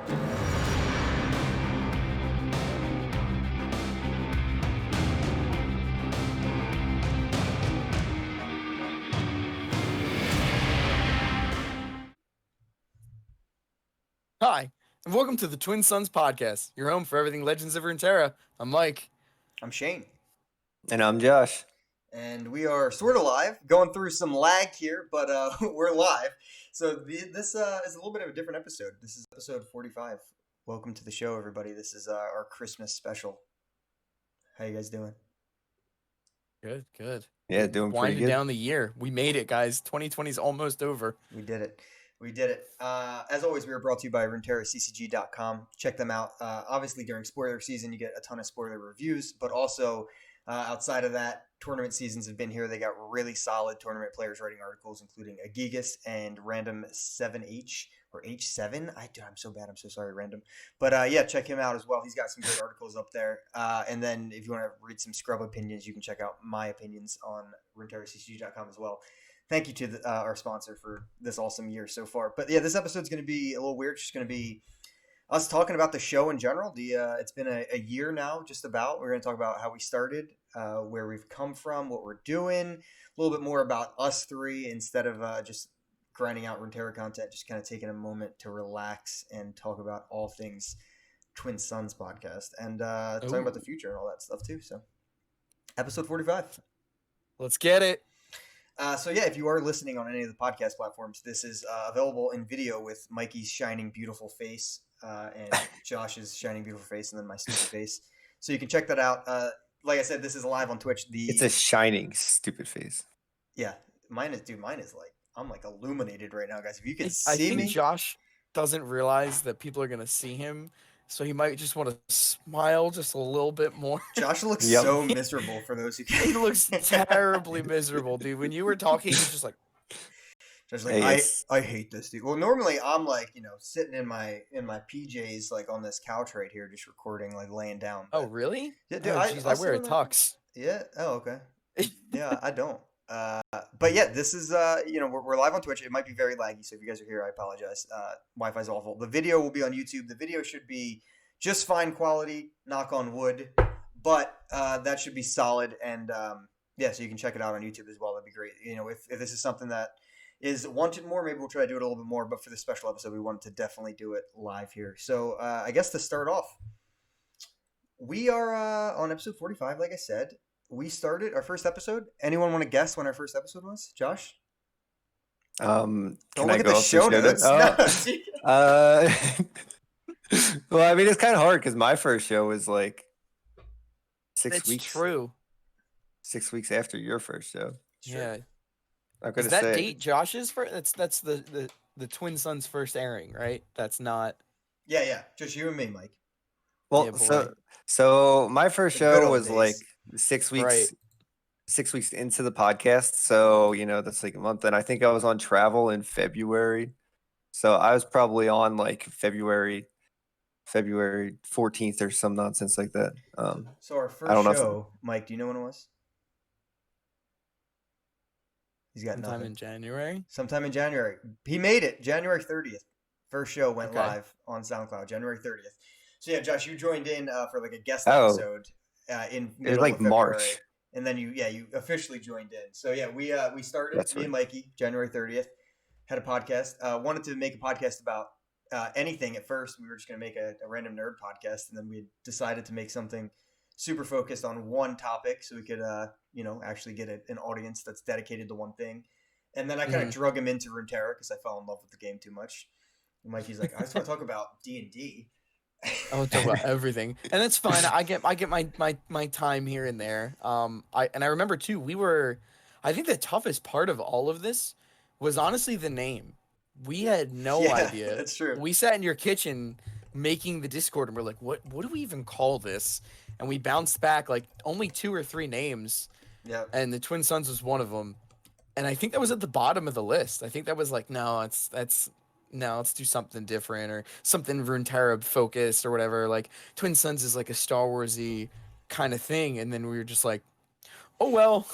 Hi, and welcome to the Twin Sons Podcast, your home for everything Legends of Rintera. I'm Mike. I'm Shane. And I'm Josh. And we are sort of live, going through some lag here, but we're live. So this is a little bit of a different episode. This is episode 45. Welcome to the show, everybody. This is our Christmas special. How you guys doing? Good. Yeah, doing pretty Winding good. down the year. We made it, guys. 2020 is almost over. We did it. As always, we are brought to you by RuneterraCCG.com. Check them out. Obviously, during spoiler season, you get a ton of spoiler reviews, but also outside of that, tournament seasons have been here. They got really solid tournament players writing articles, including Agigas and Random 7H or H7. I'm so bad. I'm so sorry, Random. But yeah, check him out as well. He's got some great articles up there. And then if you want to read some scrub opinions, you can check out my opinions on RuneterraCCG.com as well. Thank you to our sponsor for this awesome year so far. But yeah, this episode's going to be a little weird. It's just going to be us talking about the show in general. It's been a year now, just about. We're going to talk about how we started, where we've come from, what we're doing, a little bit more about us three instead of just grinding out Runeterra content, just kind of taking a moment to relax and talk about all things Twin Sons podcast and talking about the future and all that stuff too. So episode 45. Let's get it. So yeah, if you are listening on any of the podcast platforms, this is available in video with Mikey's shining beautiful face and Josh's shining beautiful face, and then my stupid face. So you can check that out. Like I said, this is live on Twitch. It's a shining stupid face. Yeah, mine is like I'm like illuminated right now, guys. If you can see me, I think Josh doesn't realize that people are gonna see him. So he might just want to smile just a little bit more. Josh looks so miserable for those who can't. He looks terribly miserable, dude. When you were talking, he's just like... Just like, I hate this, dude. Well, normally I'm like, sitting in my PJs, like on this couch right here, just recording, like laying down. But... Oh, really? Yeah, dude, I wear a tux. Yeah. Oh, okay. Yeah, I don't. But yeah, this is we're live on Twitch. It might be very laggy, so if you guys are here, I apologize. Wi-Fi's awful. The video will be on YouTube. The video should be just fine quality, knock on wood, but that should be solid. And yeah, so you can check it out on YouTube as well. That'd be great. If this is something that is wanted more, maybe we'll try to do it a little bit more. But for this special episode, we wanted to definitely do it live here. So I guess to start off, we are on episode 45, like I said. We started our first episode. Anyone want to guess when our first episode was? Josh? Don't look at the show notes. Well, I mean, it's kind of hard because my first show was like 6 weeks. True. 6 weeks after your first show. Yeah. Is that date Josh's first? That's the Twin Sons first airing, right? That's not. Yeah. Just you and me, Mike. Well, yeah, so my first show was days. Like 6 weeks. Right. 6 weeks into the podcast, so that's like a month. And I think I was on travel in February, so I was probably on like February 14th or some nonsense like that. So our first show, Mike, do you know when it was? He's got sometime in January. Sometime in January. He made it January 30th. First show went live on SoundCloud January 30th. So yeah, Josh, you joined in for like a guest episode in it was like March. And then you officially joined in. So yeah, we started, me and Mikey, January 30th, had a podcast. Wanted to make a podcast about anything at first. We were just going to make a random nerd podcast, and then we decided to make something super focused on one topic so we could, actually get an audience that's dedicated to one thing. And then I kind of drug him into Runeterra because I fell in love with the game too much. And Mikey's like, I just want to talk about D&D. I want to talk about everything, and that's fine. I get my time here and there. I remember too. I think the toughest part of all of this was honestly the name. We had no idea. That's true. We sat in your kitchen making the Discord, and we're like, what do we even call this? And we bounced back like only 2 or 3 names. Yeah. And the Twin Sons was one of them. And I think that was at the bottom of the list. I think that was like, no, let's do something different or something Runeterra focused or whatever. Like Twin Sons is like a Star Warsy kind of thing, and then we were just like, oh well.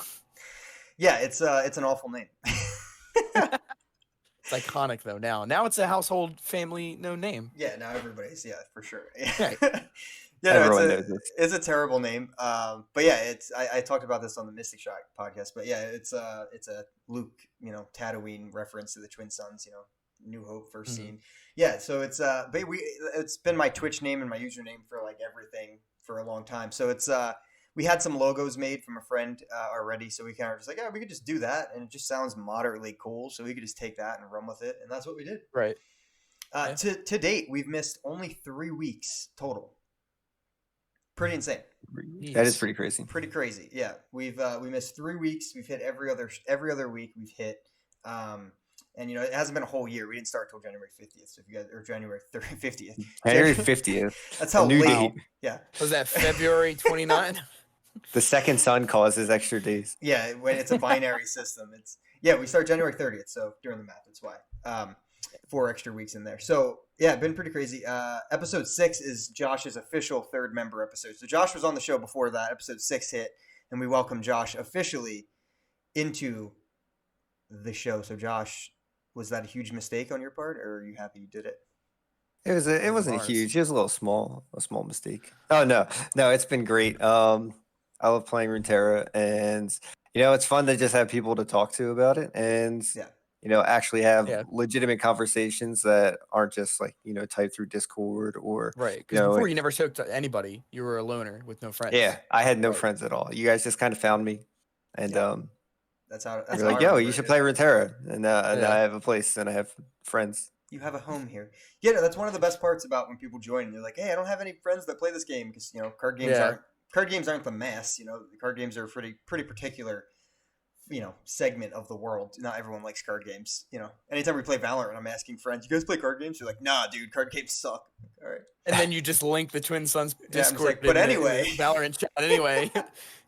Yeah, it's an awful name. It's iconic though now. Now it's a household family no name. Yeah, now everybody's for sure. Right. Yeah, no, Everyone knows this. it's a terrible name. But yeah, it's I talked about this on the Mystic Shock podcast. But yeah, it's a Luke, Tatooine reference to the Twin Suns. New Hope first scene. Yeah, so it's but it's been my Twitch name and my username for like everything for a long time. So it's we had some logos made from a friend already, so we kind of just like, yeah, we could just do that, and it just sounds moderately cool, so we could just take that and run with it, and that's what we did. Right. To date, we've missed only 3 weeks total. Pretty insane. That is pretty crazy. Pretty crazy. Yeah, we missed 3 weeks. We've hit every other week. We've hit, and it hasn't been a whole year. We didn't start until January 50th. So if you guys or January 50th. January 50th. That's how new late. date. Yeah. Was that February 29? The second sun causes extra days. Yeah, when it's a binary system, we start January 30th. So doing the math, that's why. 4 extra weeks in there. So yeah, been pretty crazy. Episode 6 is Josh's official 3rd member episode. So Josh was on the show before that. Episode 6 hit, and we welcomed Josh officially into the show. So Josh, was that a huge mistake on your part, or are you happy you did it? It wasn't huge. It was a small mistake. Oh no, it's been great. I love playing Rintera, and it's fun to just have people to talk to about it, and actually have legitimate conversations that aren't just like typed through Discord or right. Because before you never spoke to anybody, you were a loner with no friends. Yeah, I had no friends at all. You guys just kind of found me, and that's how. You're like, yo, you should play Runeterra, and I have a place and I have friends. You have a home here. Yeah, no, that's one of the best parts about when people join. And they're like, hey, I don't have any friends that play this game because card games aren't the mass. Card games are a pretty particular segment of the world. Not everyone likes card games. Anytime we play Valorant, I'm asking friends, you guys play card games? You're like, nah, dude, card games suck. All right. And then you just link the Twin Suns Discord. But anyway, Valorant chat. Anyway,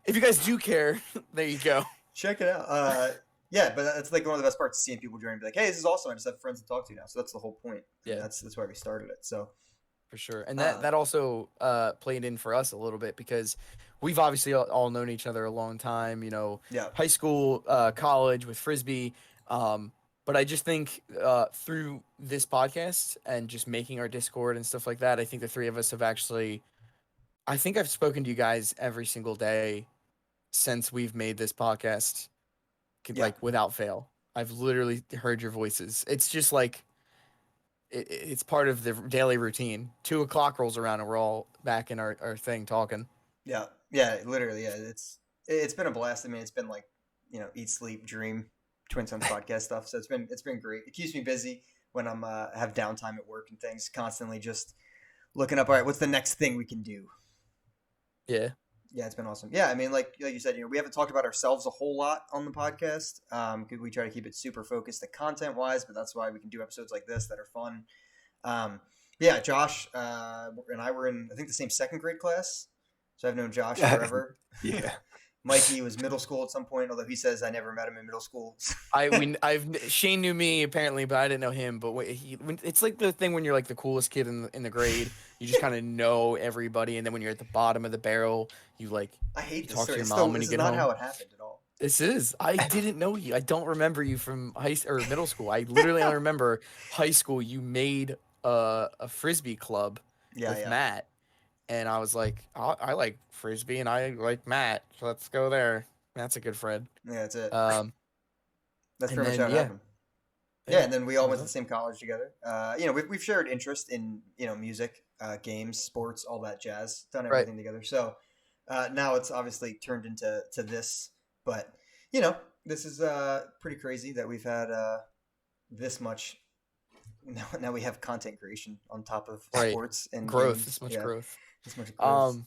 if you guys do care, there you go. Check it out. Yeah, but that's like one of the best parts of seeing people join and be like, hey, this is awesome. I just have friends to talk to now. So that's the whole point. Yeah. That's why we started it. So for sure. And that also played in for us a little bit because we've obviously all known each other a long time, high school, college with Frisbee. But I just think through this podcast and just making our Discord and stuff like that, I think the 3 of us have actually, I think I've spoken to you guys every single day since we've made this podcast, like without fail. I've literally heard your voices. It's just like, it's part of the daily routine. 2 o'clock rolls around and we're all back in our thing talking. Yeah, literally. Yeah, it's been a blast. I mean, it's been like, eat, sleep, dream, Twin Suns podcast stuff. So it's been great. It keeps me busy when I'm have downtime at work and things. Constantly just looking up. All right, what's the next thing we can do? Yeah. Yeah, it's been awesome. Yeah, I mean, like you said, we haven't talked about ourselves a whole lot on the podcast. We try to keep it super focused at content-wise, but that's why we can do episodes like this that are fun. Yeah, Josh and I were in, I think, the same 2nd grade class. So I've known Josh forever. Yeah. Mikey was middle school at some point, although he says I never met him in middle school. Shane knew me apparently, but I didn't know him. But it's like the thing when you're like the coolest kid in the grade, you just kind of know everybody, and then when you're at the bottom of the barrel, you like I hate this talk story. to your mom when you get home. This is not how it happened at all. This is. I didn't know you. I don't remember you from middle school. I literally only remember high school. You made a Frisbee club with Matt. And I was like, I like Frisbee and I like Matt, so let's go there. Matt's a good friend. Yeah, that's it. That's and pretty much how it happened. Yeah, and then we all went to the same college together. We've shared interest in music, games, sports, all that jazz. Done everything together. So now it's obviously turned into this. But this is pretty crazy that we've had this much. Now we have content creation on top of sports and growth. Games. This much growth. This much growth.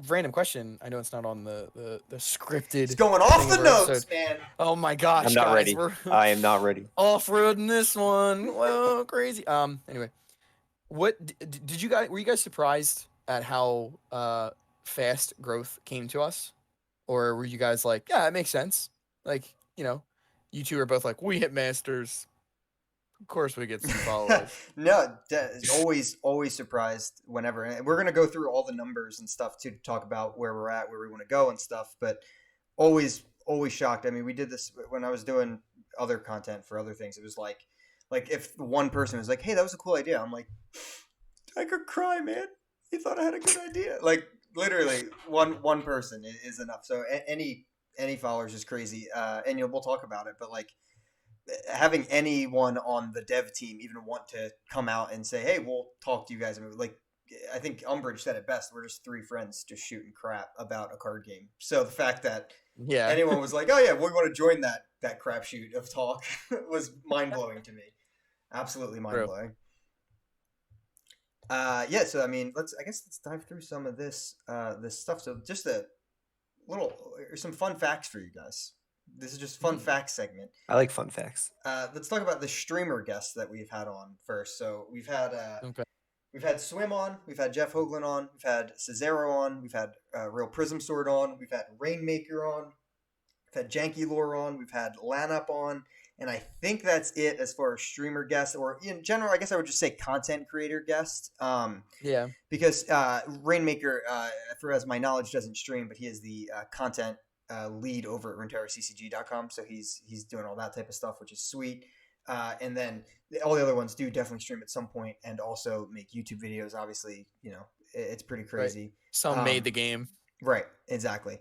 Random question. I know it's not on the scripted. It's going off the notes, episode. man. Oh my gosh, I'm not guys, ready. I am not ready. Off-roading this one. Whoa, crazy. Anyway, what did you guys? Were you guys surprised at how fast growth came to us, or were you guys like, yeah, it makes sense? Like, you two are both like, we hit masters. Of course we get some followers. No, always surprised whenever. And we're going to go through all the numbers and stuff to talk about where we're at, where we want to go and stuff. But always shocked. I mean, we did this when I was doing other content for other things. It was like if one person was like, "Hey, that was a cool idea," I'm like, I could cry, man. He thought I had a good idea. Like literally, one person is enough. So any followers is crazy, and we'll talk about it. But like having anyone on the dev team even want to come out and say, "Hey, we'll talk to you guys," like I think Umbridge said it best. We're just three friends just shooting crap about a card game. So the fact that anyone was like, "Oh yeah, we want to join that crapshoot of talk," was mind blowing to me. Absolutely mind blowing. Yeah. So I mean, let's dive through some of this stuff. So just some fun facts for you guys. This is just fun facts segment. I like fun facts. Let's talk about the streamer guests that we've had on first. So we've had we've had Swim on, we've had Jeff Hoagland on, we've had Cesaro on, we've had Real Prism Sword on, we've had Rainmaker on, we've had Janky Lore on, we've had Lanup on, and I think that's it as far as streamer guests, or in general, I guess I would just say content creator guest. Because Rainmaker, for as my knowledge, doesn't stream, but he is the content lead over at RinterraCCG.com, so he's doing all that type of stuff, which is sweet. And then all the other ones do definitely stream at some point and also make YouTube videos. Obviously, it's pretty crazy. Right. Some made the game. Right, exactly.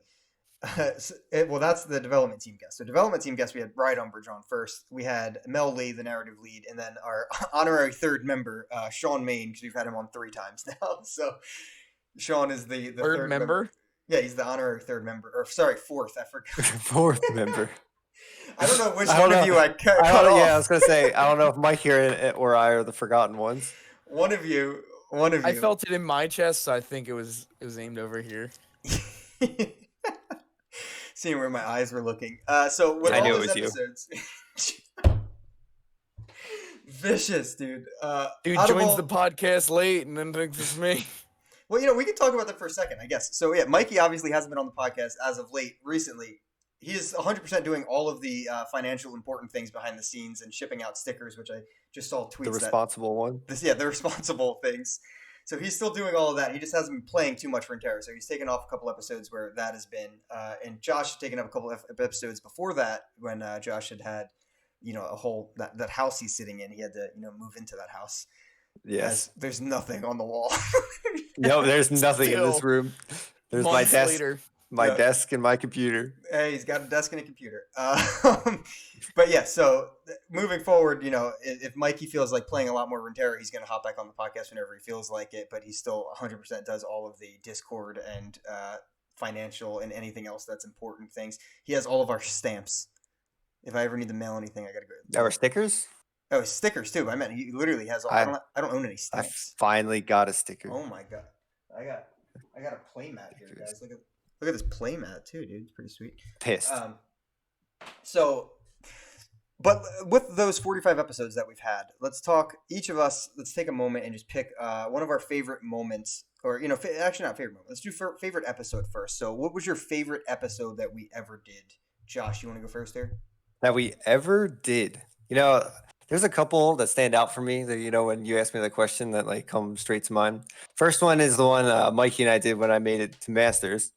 Well, that's the development team guest. So development team guest, we had Bright Umbridge on first. We had Mel Lee, the narrative lead, and then our honorary third member, Sean Main, because we've had him on 3 times now. So Sean is the third member. Yeah, he's the honorary third member. Or sorry, fourth. I forgot. Fourth member. I don't know which one of you I cut off. Yeah, I was gonna say I don't know if Mikey or I are the forgotten ones. One of you. I felt it in my chest, so I think it was aimed over here. Seeing where my eyes were looking. So with all those episodes, vicious, dude. Dude joins the podcast late and then thinks it's me. Well, we can talk about that for a second, I guess. So yeah, Mikey obviously hasn't been on the podcast as of late. Recently, he is 100% doing all of the financial important things behind the scenes and shipping out stickers, which I just saw tweets. The responsible one. The responsible things. So he's still doing all of that. He just hasn't been playing too much Rintera. So he's taken off a couple episodes where that has been. And Josh has taken up a couple of episodes before that when Josh had a whole that house he's sitting in. He had to move into that house. Yes. There's nothing on the wall. No, there's nothing in this room. There's my desk. Later. My desk and my computer. Hey, he's got a desk and a computer. But yeah, so moving forward, if Mikey feels like playing a lot more Rintera, he's going to hop back on the podcast whenever he feels like it. But he still 100% does all of the Discord and financial and anything else that's important things. He has all of our stamps. If I ever need to mail anything, I got to go. Our stickers? Oh, stickers too. I meant he literally has all. I don't own any stamps. I finally got a sticker. Oh my god! I got a playmat here, guys. Look at this playmat too, dude. It's pretty sweet. Pissed. But with those 45 episodes that we've had, let's take a moment and just pick one of our favorite moments, or actually not favorite moment. Let's do favorite episode first. So, what was your favorite episode that we ever did? Josh, you want to go first there? That we ever did. There's a couple that stand out for me that, when you ask me the question that come straight to mind. First one is the one Mikey and I did when I made it to Masters.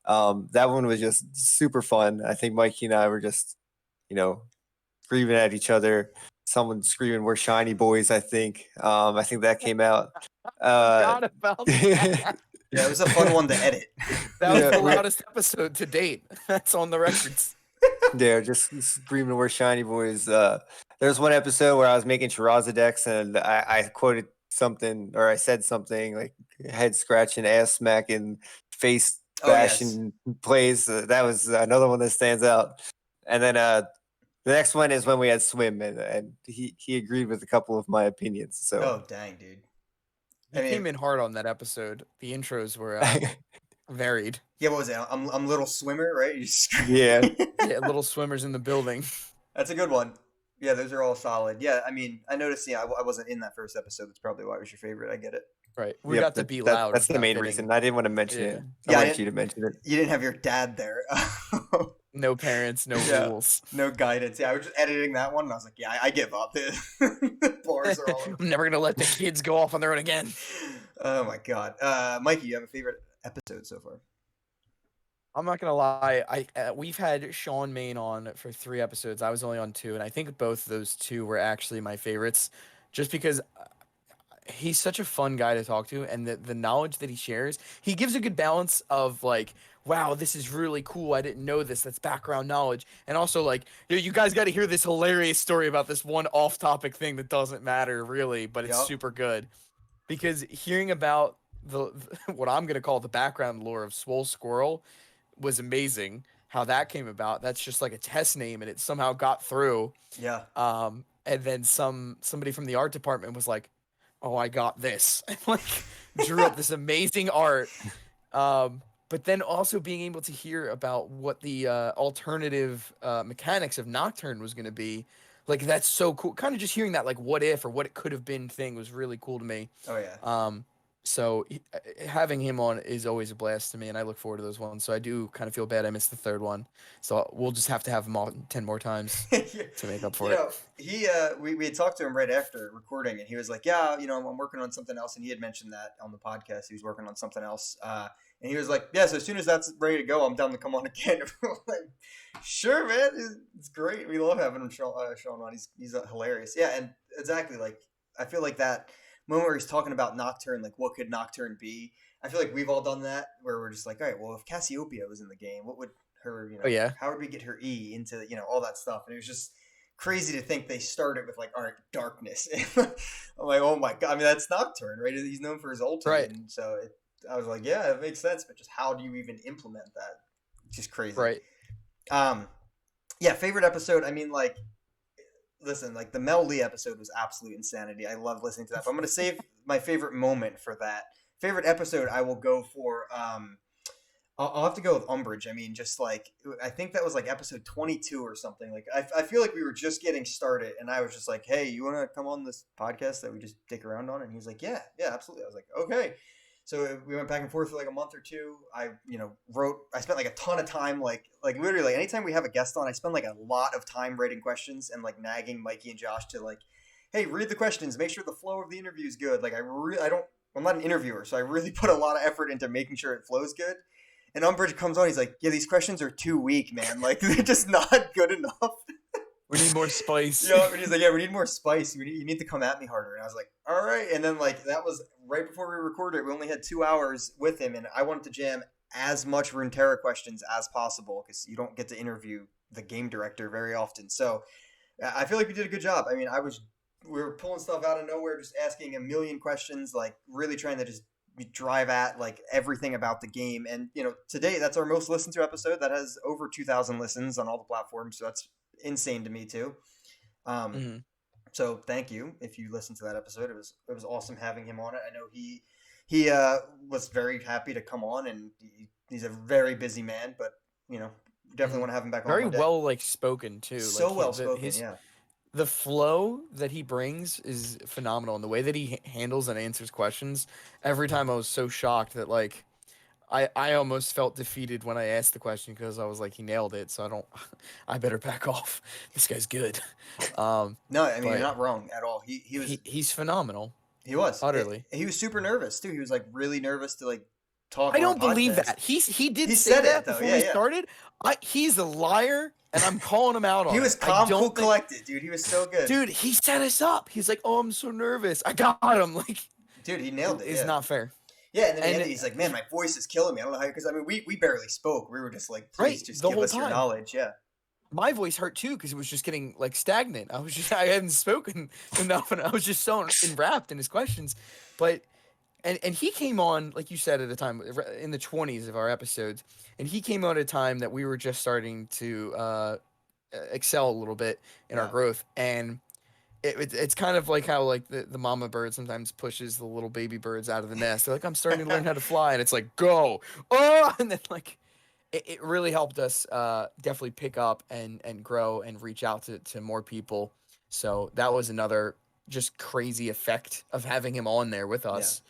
That one was just super fun. I think Mikey and I were just, screaming at each other. Someone screaming, "We're shiny boys," I think. I think that came out. Forgot about that. Yeah, it was a fun one to edit. That was the loudest episode to date. That's on the records. Yeah, just screaming, "We're shiny boys." There's one episode where I was making Chiraza decks and I quoted something, or I said something like head scratching, ass smacking, face bashing plays. That was another one that stands out. And then the next one is when we had Swim, and he agreed with a couple of my opinions. So oh dang, dude. He came in hard on that episode. The intros were varied. Yeah, what was it? I'm Little Swimmer, right? Yeah. Yeah, Little Swimmers in the building. That's a good one. Yeah, those are all solid. Yeah, I mean, I noticed. Yeah, I wasn't in that first episode. That's probably why it was your favorite. I get it. Right. We got to be loud. That's the main reason. I didn't want to mention it. I wanted you to mention it. You didn't have your dad there. No parents, no rules. No guidance. Yeah, I was just editing that one, and I was like, yeah, I give up. The bars are all... I'm never going to let the kids go off on their own again. Oh, my God. Mikey, you have a favorite episode so far? I'm not gonna lie. We've had Sean Main on for 3 episodes. I was only on 2, and I think both of those 2 were actually my favorites, just because he's such a fun guy to talk to, and the knowledge that he shares, he gives a good balance of like, wow, this is really cool. I didn't know this. That's background knowledge, and also like, you guys got to hear this hilarious story about this one off-topic thing that doesn't matter really, but it's Yep. super good because hearing about the what I'm gonna call the background lore of Swole Squirrel was amazing. How that came about. That's just like a test name, and it somehow got through. Yeah. And then somebody from the art department was like, "Oh, I got this," and like drew up this amazing art. But then also being able to hear about what the alternative mechanics of Nocturne was going to be, like that's so cool. Kind of just hearing that, like what if or what it could have been thing was really cool to me. Oh yeah. So having him on is always a blast to me, and I look forward to those ones. So I do kind of feel bad I missed the third one. So we'll just have to have him on 10 more times to make up for it. He we had talked to him right after recording, and he was like, yeah, I'm working on something else, and he had mentioned that on the podcast he was working on something else, and he was like, yeah, so as soon as that's ready to go, I'm down to come on again. Like, sure, man, it's great. We love having him Sean on. He's hilarious. Yeah, and exactly, like I feel like that moment where he's talking about Nocturne, like what could Nocturne be? I feel like we've all done that where we're just like, all right, well, if Cassiopeia was in the game, what would her, Oh yeah. how would we get her E into, all that stuff? And it was just crazy to think they started with like, all right, darkness. I'm like, oh my god, I mean that's Nocturne, right? He's known for his ulti, Right. and so I was like, yeah, it makes sense, but just how do you even implement that? It's just crazy. Right. Yeah, favorite episode. I mean, like, listen, like the Mel Lee episode was absolute insanity. I love listening to that. But I'm gonna save my favorite moment for that. Favorite episode, I will go for. I'll have to go with Umbrage. I mean, just like I think that was like episode 22 or something. Like I feel like we were just getting started, and I was just like, "Hey, you want to come on this podcast that we just dick around on?" And he was like, "Yeah, absolutely." I was like, "Okay." So we went back and forth for like a month or two. I spent like a ton of time, like literally, like, anytime we have a guest on, I spend like a lot of time writing questions and like nagging Mikey and Josh to like, hey, read the questions, make sure the flow of the interview is good. Like I'm not an interviewer, so I really put a lot of effort into making sure it flows good. And Umbridge comes on, he's like, yeah, these questions are too weak, man. Like they're just not good enough. We need more spice. And he's like, yeah, we need more spice. You need to come at me harder. And I was like, all right. And then like that was right before we recorded. We only had 2 hours with him, and I wanted to jam as much Runeterra questions as possible because you don't get to interview the game director very often. So I feel like we did a good job. I mean, we were pulling stuff out of nowhere, just asking a million questions, like really trying to just drive at like everything about the game. And today that's our most listened to episode. That has over 2,000 listens on all the platforms. So that's insane to me too. So thank you if you listened to that episode. It was awesome having him on it. I know he was very happy to come on, and he's a very busy man, but definitely want to have him back on. Very well like spoken too. So like, well spoken. Yeah. The flow that he brings is phenomenal, and the way that he handles and answers questions. Every time I was so shocked that like I almost felt defeated when I asked the question because I was like, he nailed it, so I better back off. This guy's good. No, I mean you're not wrong at all. He's phenomenal. He was utterly. He was super nervous too. He was like really nervous to like talk. I don't believe that. He say that before we started. He's a liar, and I'm calling him out on it. He was calm, cool, collected, dude. He was so good. Dude, he set us up. He's like, "Oh, I'm so nervous. I got him." Like, dude, he nailed it. It's not fair. Yeah, and then he's like, "Man, my voice is killing me. I don't know how." Because I mean, we barely spoke. We were just like, "Please, just give us your knowledge." Yeah. My voice hurt too because it was just getting like stagnant. I hadn't spoken enough, and I was just so enwrapped in his questions. But and he came on, like you said, at a time in the 20s of our episodes, and he came on at a time that we were just starting to excel a little bit in our growth, and it's kind of like how like the mama bird sometimes pushes the little baby birds out of the nest. They're like, I'm starting to learn how to fly, and it's like, go, and then like it really helped us definitely pick up and grow and reach out to more people. So that was another just crazy effect of having him on there with us.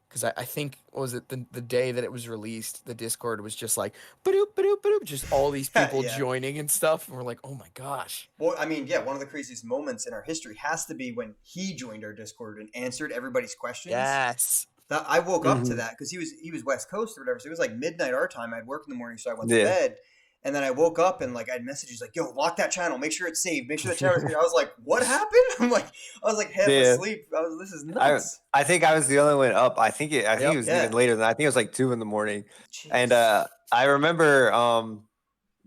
Because I think, what was it, the day that it was released, the Discord was just like, ba-doop, ba-doop, ba-doop, just all these people joining and stuff. And we're like, oh my gosh. Well, I mean, yeah, one of the craziest moments in our history has to be when he joined our Discord and answered everybody's questions. Yes. I woke up to Mhm. that because he was West Coast or whatever. So it was like midnight our time. I'd work in the morning, so I went to Yeah. bed. And then I woke up and like I had messages like, "Yo, lock that channel. Make sure it's saved. Make sure the channel's." I was like, "What happened?" I was like half Yeah. asleep. This is I nuts. I think I was the only one up. I think it Yep. was even Yeah. later than that. I think it was like 2 in the morning. And Jeez. I remember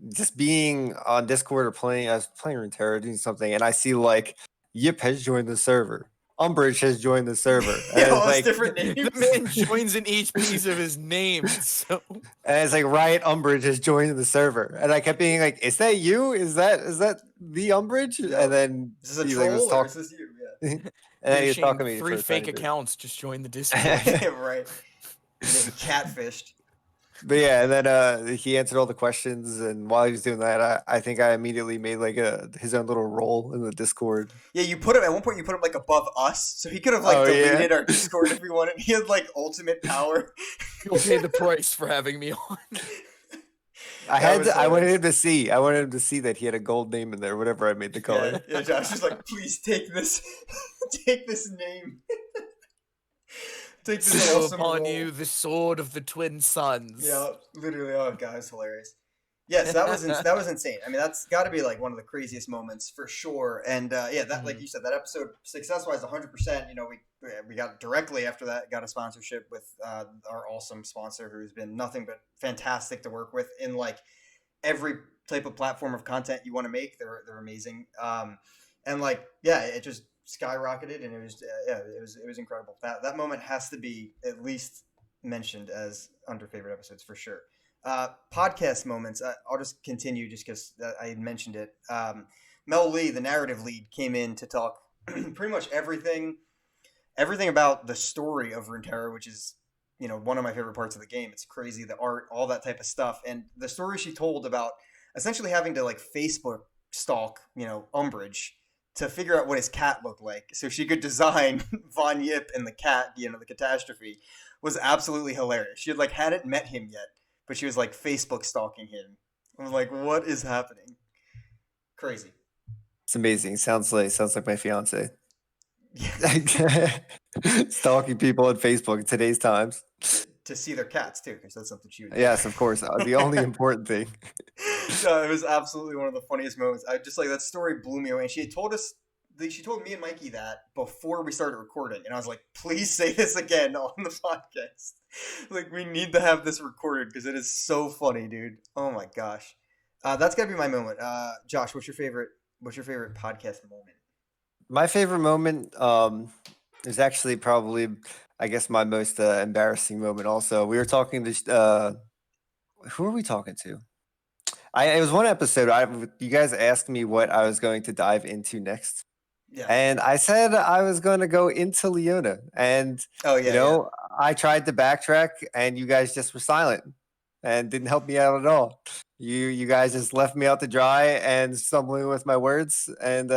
just being on Discord or playing. I was playing Runeterra, doing something, and I see like Yip has joined the server. Umbridge has joined the server, Yeah, and it's all those like, different The names. man joins in each piece of his name. It's so and it's like Riot Umbridge has joined the server, and I kept being like, "Is that you? Is that the Umbridge?" Yeah. And then Is this a he like was troll or is talking, this you? and then pretty he was talking ashamed. to me for 3 a tiny fake bit. accounts just joined the Discord. Yeah. Right. You're getting catfished. But yeah, and then he answered all the questions, and while he was doing that, I think I immediately made like his own little role in the Discord. Yeah, you put him at one point. You put him like above us, so he could have like Oh yeah, deleted our Discord if we wanted. He had like ultimate power. You'll pay the price for having me on. That was I wanted hilarious. him to see. I wanted him to see that he had a gold name in there, whatever I made the Yeah, color. yeah. Josh was like, "Please take this, take this name, take this Bestow awesome upon role." you the sword of the twin sons. Yeah, literally. Oh god, it's hilarious. Yes, that was insane. I mean, that's got to be like one of the craziest moments for sure. And yeah, that like you said, that episode success wise, 100%. You know, we got directly after that got a sponsorship with our awesome sponsor, who's been nothing but fantastic to work with in like every type of platform of content you want to make. They're amazing. And like yeah, it just skyrocketed, and it was it was incredible. That moment has to be at least mentioned as under favorite episodes for sure. Podcast moments. I'll just continue just because I had mentioned it. Mel Lee, the narrative lead, came in to talk pretty much everything about the story of Runeterra, which is one of my favorite parts of the game. It's crazy, the art, all that type of stuff, and the story she told about essentially having to like Facebook stalk Umbridge to figure out what his cat looked like so she could design Von Yip and the cat, the catastrophe, was absolutely hilarious. She hadn't met him yet, but she was like Facebook stalking him. I was like, what is happening? Crazy. It's amazing. Sounds like my fiance. Yeah. Stalking people on Facebook in today's times. To see their cats too, because that's something she would do. Yes, of course. The only important thing. No, it was absolutely one of the funniest moments. I just like that story blew me away. And she had told us, she told me and Mikey that before we started recording, and I was like, please say this again on the podcast. Like, we need to have this recorded because it is so funny, dude. Oh my gosh, that's gotta be my moment. Josh, what's your favorite podcast moment? My favorite moment is actually probably, I guess, my most embarrassing moment. Also, we were talking to who are we talking to? It was one episode. You guys asked me what I was going to dive into next. Yeah. And I said I was going to go into Leona. And, Oh yeah. I tried to backtrack and you guys just were silent and didn't help me out at all. You guys just left me out to dry and stumbling with my words. And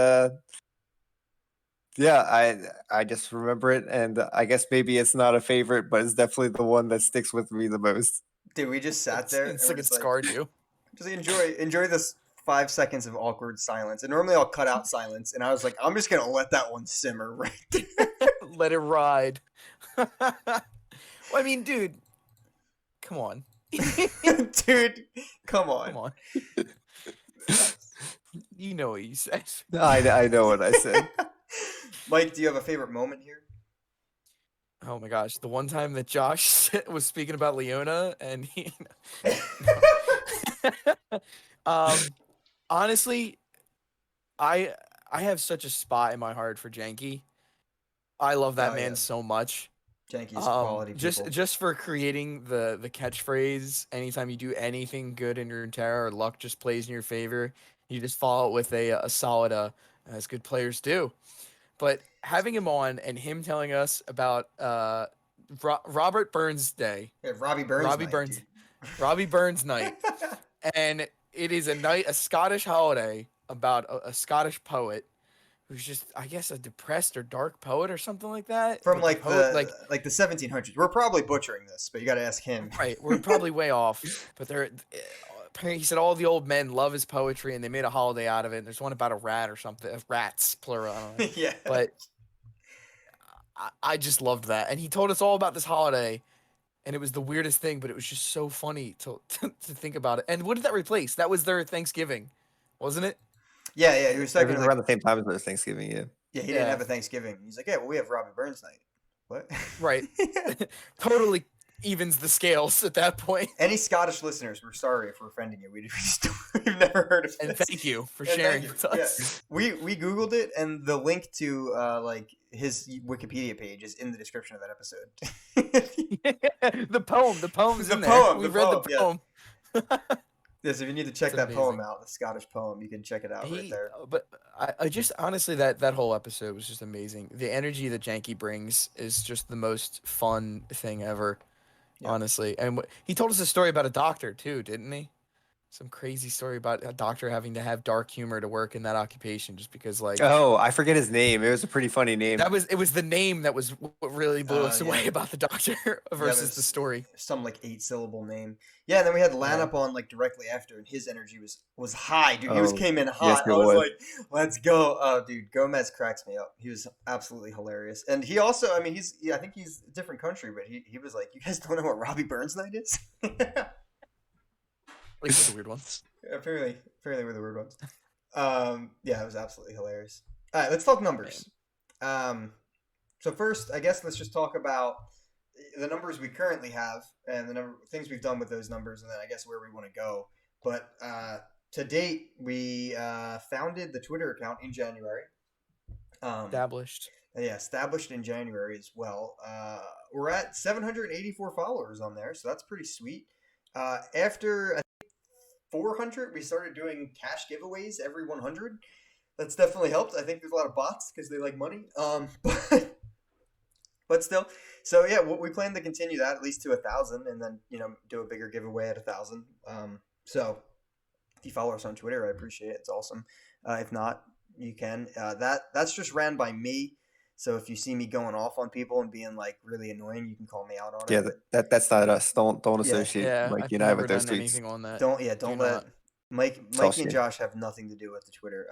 yeah, I just remember it. And I guess maybe it's not a favorite, but it's definitely the one that sticks with me the most. Dude, we just sat there. It's and like we're it just scarred you. Just enjoy this 5 seconds of awkward silence. And normally I'll cut out silence, and I was like, I'm just gonna let that one simmer right there. Let it ride. Well, I mean, dude, come on. Dude, come on. Come on. You know what you said. I know what I said. Mike, do you have a favorite moment here? Oh my gosh, the one time that Josh was speaking about Leona and he honestly, I have such a spot in my heart for Janky. I love that man so much. Janky's quality people. Just for creating the catchphrase, anytime you do anything good in your Rintera or luck just plays in your favor, you just follow it with a solid as good players do. But having him on and him telling us about Robert Burns Day. Yeah, Robbie Burns. Robbie Burns night. And it is a Scottish holiday about a Scottish poet who's just, I guess, a depressed or dark poet or something like that. From but the 1700s. We're probably butchering this, but you got to ask him. Right, we're probably way off. But he said all the old men love his poetry, and they made a holiday out of it. And there's one about a rat or something, rats plural. I don't know. Yeah. But I just loved that. And he told us all about this holiday, and it was the weirdest thing, but it was just so funny to think about it. And what did that replace? That was their Thanksgiving, wasn't it? Yeah. He was It talking was like, around the same time as their Thanksgiving. Yeah. yeah, he didn't Yeah, have a Thanksgiving. He's like, yeah, well, we have Robbie Burns night. What? right. Totally evens the scales at that point. Any Scottish listeners, we're sorry if we're offending you. We've never heard of And this. thank you for And sharing thank with you. us. Yeah. We Googled it, and the link to like his Wikipedia page is in the description of that episode. The poem's The in there. poem, We the read the poem, yeah. poem. Yes, if you need to check It's that poem amazing. out, the Scottish poem, you can check it out right there. But I just honestly that whole episode was just amazing. The energy that Janky brings is just the most fun thing ever, Yeah. honestly. And he told us a story about a doctor too, didn't he? Some crazy story about a doctor having to have dark humor to work in that occupation, just because like Oh, I forget his name. It was a pretty funny name. it was the name that was what really blew us away Yeah. about the doctor versus the there's story. Some like 8-syllable name. Yeah, and then we had Lan Yeah. up on like directly after, and his energy was high, dude. He Oh, came in yes, hot. it I was was. like, let's go. Oh, dude, Gomez cracks me up. He was absolutely hilarious. And he also, I mean, I think he's a different country, but he was like, you guys don't know what Robbie Burns night is? Like the weird ones. Apparently we're the weird ones. Yeah, it was absolutely hilarious. All right, let's talk numbers. So first, I guess let's just talk about the numbers we currently have and the things we've done with those numbers, and then I guess where we want to go. But to date, we founded the Twitter account in January. Established. Yeah, established in January as well. We're at 784 followers on there, so that's pretty sweet. After 400, we started doing cash giveaways every 100. That's definitely helped. I think there's a lot of bots because they like money. But still, so yeah, we plan to continue that at least to 1,000, and then do a bigger giveaway at 1,000. So if you follow us on Twitter, I appreciate it. It's awesome. If not, you can. That's just ran by me. So if you see me going off on people and being like really annoying, you can call me out on Yeah, it. that's not us. Don't associate Yeah, Mikey I've and I never with those done tweets. anything on that. Don't Do let not. Mikey all and shit. Josh have nothing to do with the Twitter.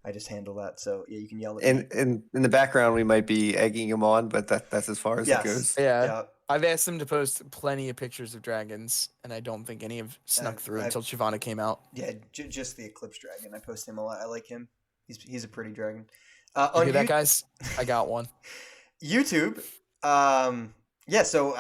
I just handle that. So yeah, you can yell at me. And in the background, we might be egging him on, but that's as far as it goes. Yeah. I've asked him to post plenty of pictures of dragons, and I don't think any have snuck through until Shivana came out. Yeah, just the Eclipse Dragon. I post him a lot. I like him. He's a pretty dragon. You hear that, guys? I got one. YouTube. Yeah, so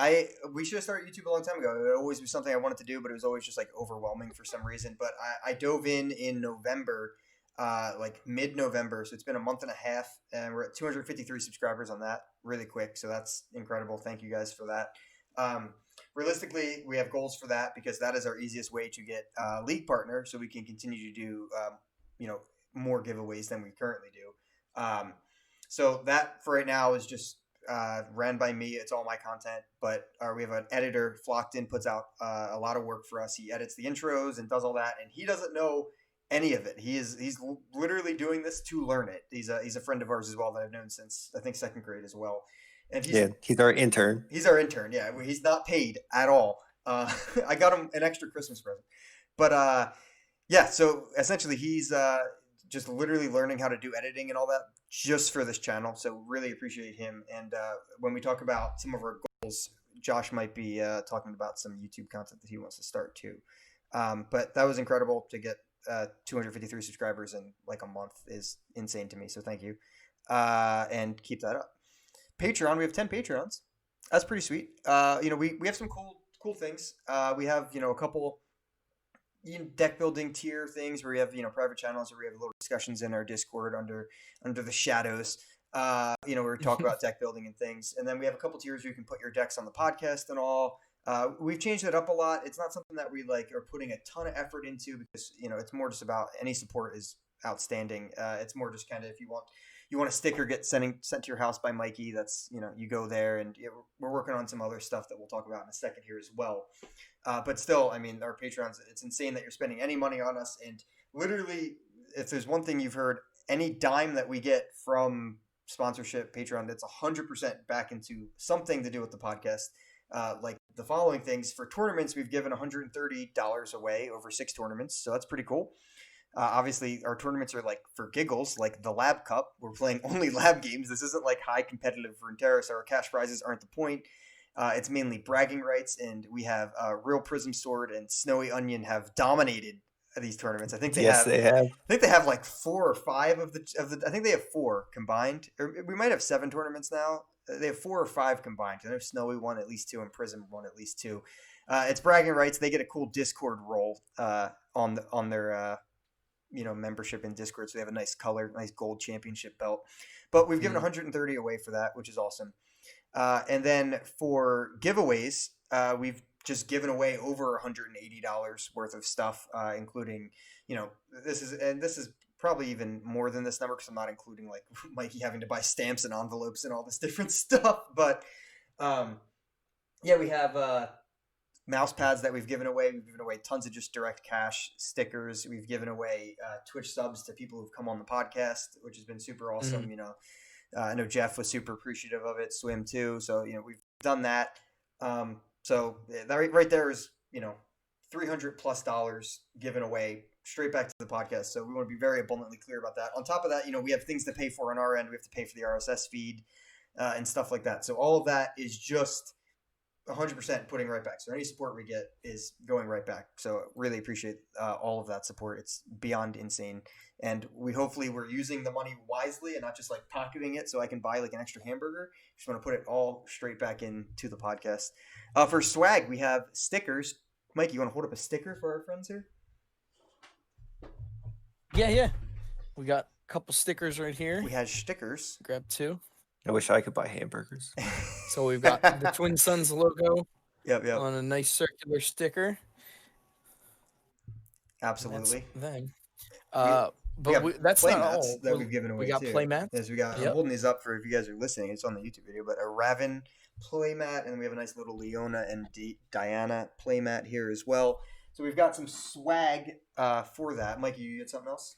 we should have started YouTube a long time ago. It always was something I wanted to do, but it was always just like overwhelming for some reason. But I dove in November, like mid-November. So it's been a month and a half, and we're at 253 subscribers on that really quick. So that's incredible. Thank you guys for that. Realistically, we have goals for that because that is our easiest way to get a league partner, so we can continue to do more giveaways than we currently do. So that for right now is just ran by me. It's all my content, but we have an editor. Flockton puts out a lot of work for us. He edits the intros and does all that, and he doesn't know any of it. He's literally doing this to learn it. He's a friend of ours as well that I've known since I think second grade as well. And he's our intern. He's our intern. Yeah, he's not paid at all. I got him an extra Christmas present, but yeah. So essentially, he's just literally learning how to do editing and all that just for this channel. So really appreciate him. And when we talk about some of our goals, Josh might be talking about some YouTube content that he wants to start too. But that was incredible to get 253 subscribers in like a month is insane to me. So thank you. And keep that up. Patreon, we have 10 Patreons. That's pretty sweet. We have some cool things. We have, a couple deck building tier things where we have, private channels where we have little discussions in our Discord under the shadows. We talk about deck building and things. And then we have a couple tiers where you can put your decks on the podcast and all. We've changed it up a lot. It's not something that we are putting a ton of effort into because, it's more just about any support is outstanding. It's more just kind of if you want a sticker get sent to your house by Mikey, that's, you go there, and we're working on some other stuff that we'll talk about in a second here as well. But still, I mean, our Patrons, it's insane that you're spending any money on us. And literally, if there's one thing you've heard, any dime that we get from sponsorship, Patreon, that's 100% back into something to do with the podcast. Like the following things for tournaments, we've given $130 away over 6 tournaments. So that's pretty cool. Obviously, our tournaments are like for giggles, like the Lab Cup. We're playing only lab games. This isn't like high competitive Rintera, so our cash prizes aren't the point. It's mainly bragging rights, and we have Real Prism Sword and Snowy Onion have dominated these tournaments. I think they Yes, have. they have. I think they have like 4 or 5 of the. I think they have 4 combined, or we might have 7 tournaments now. They have 4 or 5 combined. I know Snowy won at least 2, and Prism won at least 2. It's bragging rights. They get a cool Discord role on their membership in Discord. So they have a nice color, nice gold championship belt. But we've given 130 away for that, which is awesome. And then for giveaways, we've just given away over $180 worth of stuff, including, this is probably even more than this number because I'm not including like Mikey having to buy stamps and envelopes and all this different stuff. But yeah, we have mouse pads that we've given away. We've given away tons of just direct cash stickers. We've given away Twitch subs to people who've come on the podcast, which has been super awesome. I know Jeff was super appreciative of it. Swim too. So we've done that. So that right there is $300+ given away straight back to the podcast. So we want to be very abundantly clear about that. On top of that, we have things to pay for on our end. We have to pay for the RSS feed and stuff like that. So all of that is just 100% putting right back. So any support we get is going right back. So really appreciate all of that support. It's beyond insane. And hopefully we're using the money wisely and not just like pocketing it so I can buy like an extra hamburger. Just want to put it all straight back into the podcast. For swag, we have stickers. Mike, you want to hold up a sticker for our friends here? Yeah. We got a couple stickers right here. We have stickers. Grab 2. I wish I could buy hamburgers. So we've got the Twin Suns logo Yep. on a nice circular sticker. Absolutely. Then, that's not all that we've given away. We got too. playmats. Yes, we got. I'm holding these up for if you guys are listening. It's on the YouTube video, but a Raven playmat, and then we have a nice little Leona and Diana playmat here as well. So we've got some swag for that. Mikey, you get something else?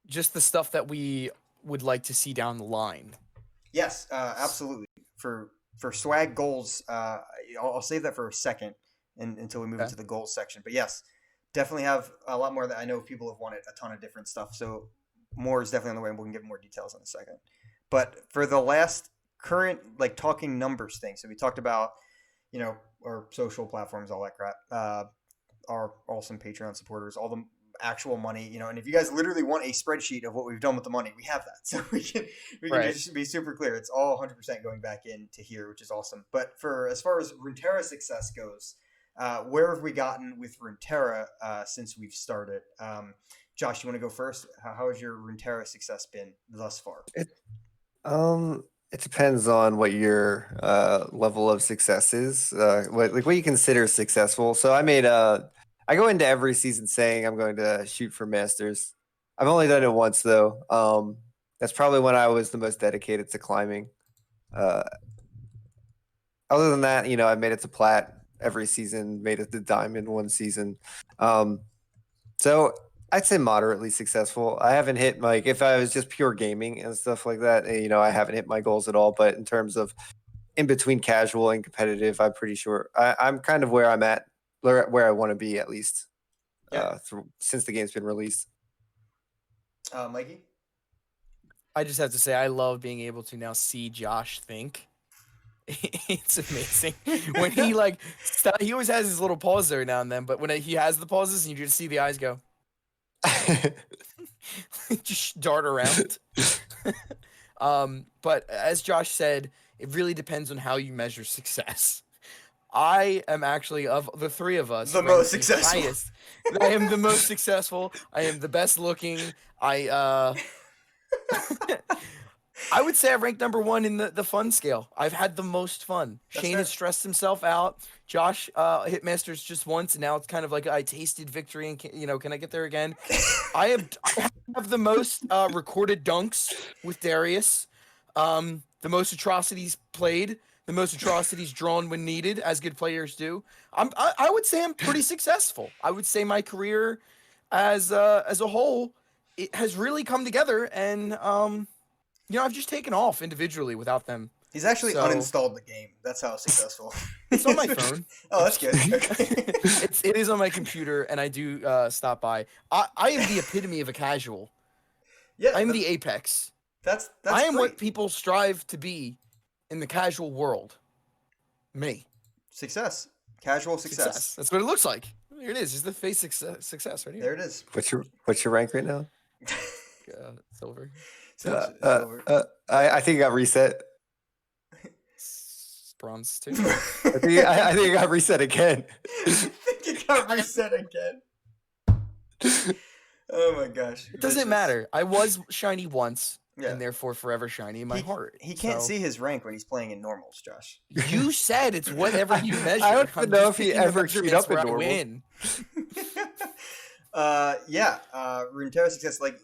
Just the stuff that we would like to see down the line. Yes, absolutely. For swag goals, I'll save that for a second until we move into the goals section. But yes, definitely have a lot more that I know people have wanted a ton of different stuff. So more is definitely on the way, and we can give more details in a second. But for the last current like talking numbers thing, so we talked about our social platforms, all that crap, our awesome Patreon supporters, all the actual money, and if you guys literally want a spreadsheet of what we've done with the money, we have that. So we can just be super clear. It's all 100% going back into here, which is awesome. But as far as Runeterra success goes, where have we gotten with Rintera since we've started? Josh, you want to go first? How has your Runeterra success been thus far? It depends on what your level of success is, what you consider successful. So I go into every season saying I'm going to shoot for Masters. I've only done it once though. That's probably when I was the most dedicated to climbing. Other than that, I made it to Plat every season, made it to Diamond one season. So I'd say moderately successful. I haven't hit if I was just pure gaming and stuff like that, I haven't hit my goals at all. But in terms of in between casual and competitive, I'm pretty sure I'm kind of where I'm at, where I want to be at least. Since the game's been released. Mikey? I just have to say I love being able to now see Josh think. It's amazing when he he always has his little pause every now and then, but when he has the pauses and you just see the eyes go just dart around. But as Josh said, it really depends on how you measure success. I am actually, of the three of us, the most successful. Highest. I am the most successful. I am the best looking. I would say I rank number 1 in the fun scale. I've had the most fun. That's Shane fair. has stressed himself out. Josh hit Masters just once, and now it's kind of like I tasted victory, and can I get there again? I have the most recorded dunks with Darius, the most atrocities played, the most atrocities drawn when needed, as good players do. I would say I'm pretty successful. I would say my career as a whole, it has really come together, and I've just taken off individually without them He's actually So- uninstalled the game. That's how successful. It's on my phone. Oh, that's good. Okay. It is on my computer, and I do stop by. I am the epitome of a casual. Yeah, I'm the apex. that's I am great. what people strive to be in the casual world. Me. Success. Casual success. That's what it looks like. Here it is. It's the face success right here. There it is. What's your rank right now? Silver. I think it got reset. Bronze too. I think it got reset again. I think it got reset again. Oh my gosh. It doesn't matter. I was shiny once, Yeah. and therefore forever shiny in my heart. He can't So- see his rank when he's playing in normals, Josh. You said it's whatever you measure. I don't I'm know just if he picking the ever queued measurements up in where I normals. win. Rintera success. Like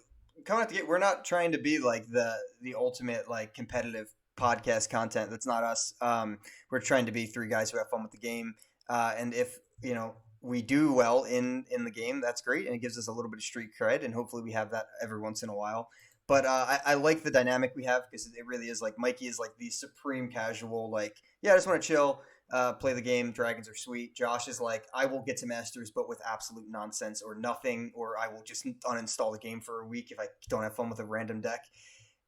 coming out the gate, we're not trying to be like the ultimate like competitive podcast content. That's not us. We're trying to be three guys who have fun with the game. And if we do well in the game, that's great, and it gives us a little bit of street cred, and hopefully we have that every once in a while. But I like the dynamic we have because it really is like Mikey is like the supreme casual. Like, yeah, I just want to chill, play the game. Dragons are sweet. Josh is like, I will get to Masters, but with absolute nonsense or nothing, or I will just uninstall the game for a week if I don't have fun with a random deck.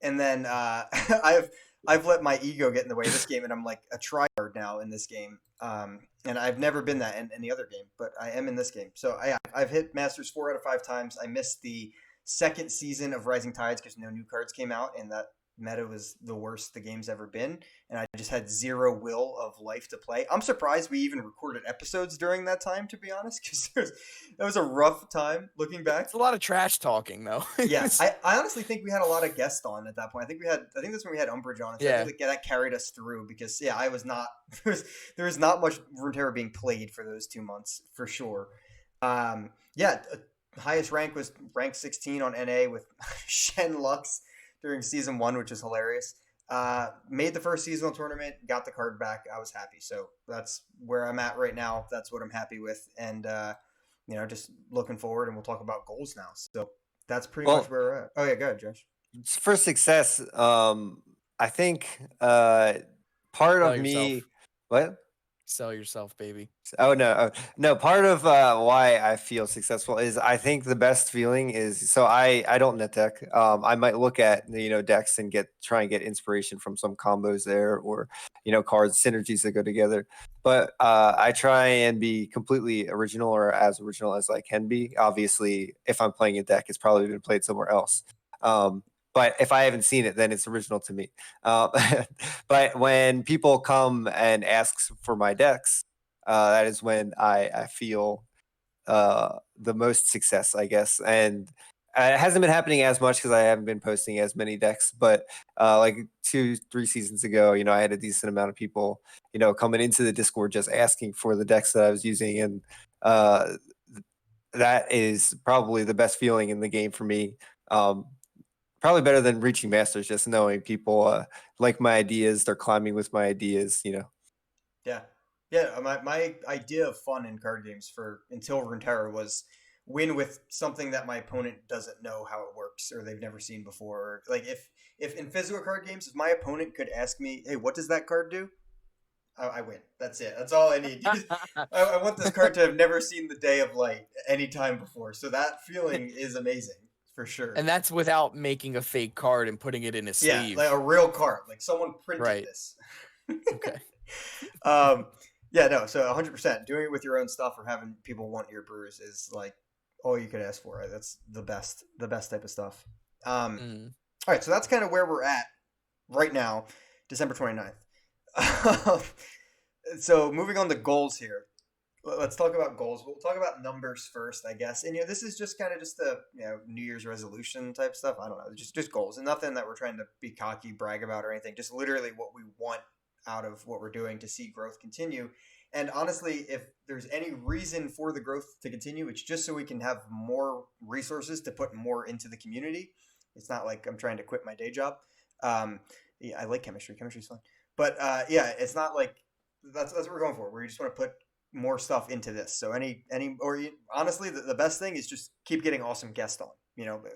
And then I've let my ego get in the way of this game, and I'm like a tryhard now in this game. And I've never been that in any other game, but I am in this game. So I've hit Masters 4 out of 5 times. I missed the second season of Rising Tides because no new cards came out, and that meta was the worst the game's ever been, and I just had zero will of life to play. I'm surprised we even recorded episodes during that time, to be honest, because that was a rough time looking back. It's a lot of trash talking, though. Yeah, I honestly think we had a lot of guests on at that point. I think that's when we had Umbrage on. So Yeah. I think that carried us through because I was not there was not much Runeterra being played for those 2 months for sure. Highest rank was rank 16 on NA with Shen Lux during season 1, which is hilarious. Made the first seasonal tournament, got the card back. I was happy. So that's where I'm at right now. That's what I'm happy with. And, just looking forward, and we'll talk about goals now. So that's pretty much where we're at. Oh, yeah, go ahead, Josh. For success, I think part Sell of me. yourself. What? Sell yourself, baby. Oh no! Part of why I feel successful is I think the best feeling is I don't net deck. I might look at decks and try and get inspiration from some combos there or cards synergies that go together. But I try and be completely original or as original as I can be. Obviously, if I'm playing a deck, it's probably been played somewhere else. But if I haven't seen it, then it's original to me. But when people come and ask for my decks, that is when I feel the most success, I guess. And it hasn't been happening as much because I haven't been posting as many decks. But like 2-3 seasons ago, I had a decent amount of people, coming into the Discord just asking for the decks that I was using. And that is probably the best feeling in the game for me. Probably better than reaching Masters, just knowing people like my ideas, they're climbing with my ideas, Yeah. My idea of fun in card games until Rintera was win with something that my opponent doesn't know how it works or they've never seen before. Like if in physical card games, if my opponent could ask me, "Hey, what does that card do?" I win. That's it. That's all I need. I want this card to have never seen the day of light any time before. So that feeling is amazing. For sure. And that's without making a fake card and putting it in a sleeve. Yeah, like a real card. Like someone printed this. Okay. So 100%. Doing it with your own stuff or having people want your brews is like all you could ask for. Right? That's the best type of stuff. All right, so that's kind of where we're at right now, December 29th. So moving on to goals here. Let's talk about goals. We'll talk about numbers first, I guess. And this is just kind of just the New Year's resolution type stuff. I don't know, just goals, and nothing that we're trying to be cocky, brag about, or anything. Just literally what we want out of what we're doing to see growth continue. And honestly, if there's any reason for the growth to continue, it's just so we can have more resources to put more into the community. It's not like I'm trying to quit my day job. I like chemistry. Chemistry's fun, but it's not like that's what we're going for. We just want to put more stuff into this. So honestly, the best thing is just keep getting awesome guests on.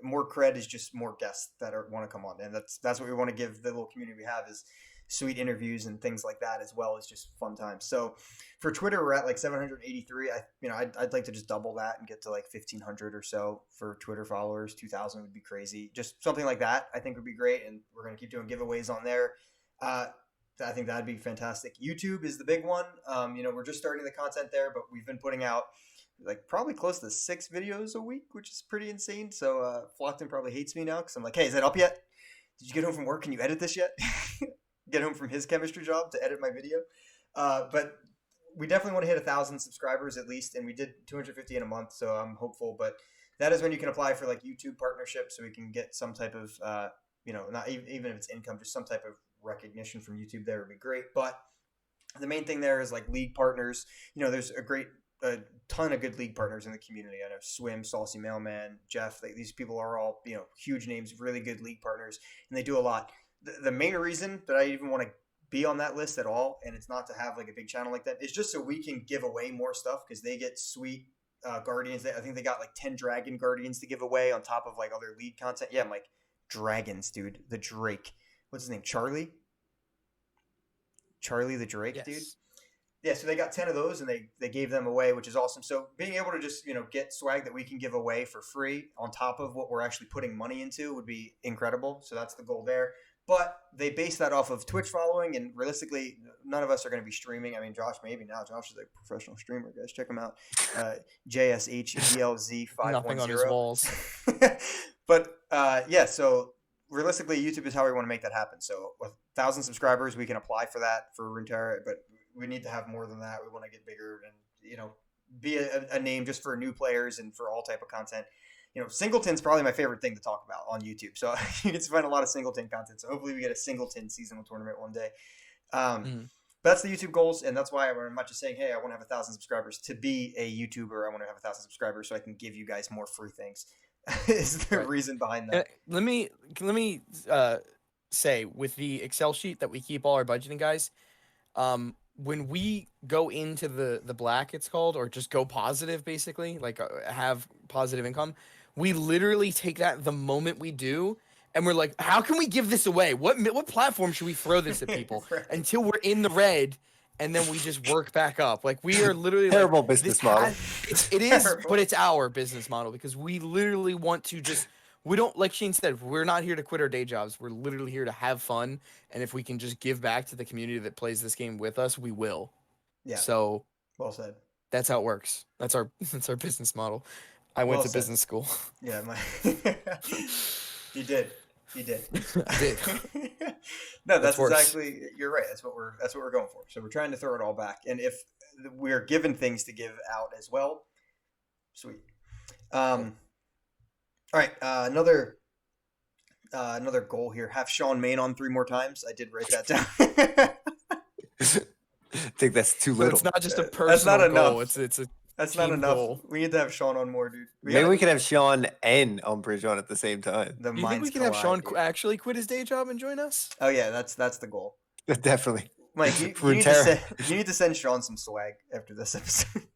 More cred is just more guests that want to come on, and that's what we want to give the little community we have is sweet interviews and things like that, as well as just fun times. So for Twitter, we're at like 783. I'd like to just double that and get to like 1,500 or so for Twitter followers. 2,000 would be crazy. Just something like that, I think would be great. And we're going to keep doing giveaways on there. I think that'd be fantastic. YouTube is the big one. We're just starting the content there, but we've been putting out like probably close to 6 videos a week, which is pretty insane. So Flockton probably hates me now because I'm like, hey, is that up yet? Did you get home from work? Can you edit this yet? Get home from his chemistry job to edit my video. But we definitely want to hit 1,000 subscribers at least, and we did 250 in a month, so I'm hopeful. But that is when you can apply for like YouTube partnerships, so we can get some type of not even if it's income, just some type of recognition from YouTube. There would be great. But the main thing there is like league partners. There's a ton of good league partners in the community. I know Swim, Saucy Mailman, Jeff. These people are all huge names, really good league partners, and they do a lot. The main reason that I even want to be on that list at all, and it's not to have like a big channel like that, is just so we can give away more stuff because they get sweet guardians. I think they got like 10 dragon guardians to give away on top of like other league content. Yeah, I'm like, dragons, dude. The Drake. What's his name? Charlie the Drake, Yes. dude. Yeah, so they got 10 of those and they gave them away, which is awesome. So being able to just, get swag that we can give away for free on top of what we're actually putting money into would be incredible. So that's the goal there. But they base that off of Twitch following, and realistically, none of us are going to be streaming. I mean, Josh, maybe now. Josh is a professional streamer, guys. Check him out. JSHDLZ510. Nothing on his walls. But so realistically, YouTube is how we want to make that happen. So with 1,000 subscribers, we can apply for that for Rintera, but we need to have more than that. We want to get bigger and, be a name just for new players and for all type of content. Singleton's probably my favorite thing to talk about on YouTube. So you get to find a lot of Singleton content. So hopefully we get a Singleton seasonal tournament one day. But that's the YouTube goals. And that's why I'm not just saying, hey, I want to have 1,000 subscribers to be a YouTuber. I want to have 1,000 subscribers so I can give you guys more free things. Is the reason behind that. Let me say, with the Excel sheet that we keep all our budgeting guys, when we go into the black, it's called, or just go positive, basically, like have positive income, we literally take that the moment we do, and we're like, how can we give this away? What platform should we throw this at people Right. until we're in the red, and then we just work back up? Like, we are literally Terrible business model. It is, Terrible. but it's our business model because we literally want to just. We don't, like Shane said, we're not here to quit our day jobs. We're literally here to have fun. And if we can just give back to the community that plays this game with us, we will. Yeah. So Well said. that's how it works. That's our business model. I went Well to said. business school. Yeah, You did. I did. No, that's worse. exactly. You're right. That's what we're going for. So we're trying to throw it all back, and if we're given things to give out as well, sweet. All right. Another goal here. Have Sean Main on 3 more times. I did write that down. I think that's too But little. it's not just a That's personal not goal. enough. It's a That's not team enough. goal. We need to have Sean on more, dude. Maybe we could have Sean and Umbridge on at the same time. The Do you think minds we can have Sean collide, dude. actually quit his day job and join us? Oh yeah, that's the goal. Definitely. Mike, you need to send Sean some swag after this episode.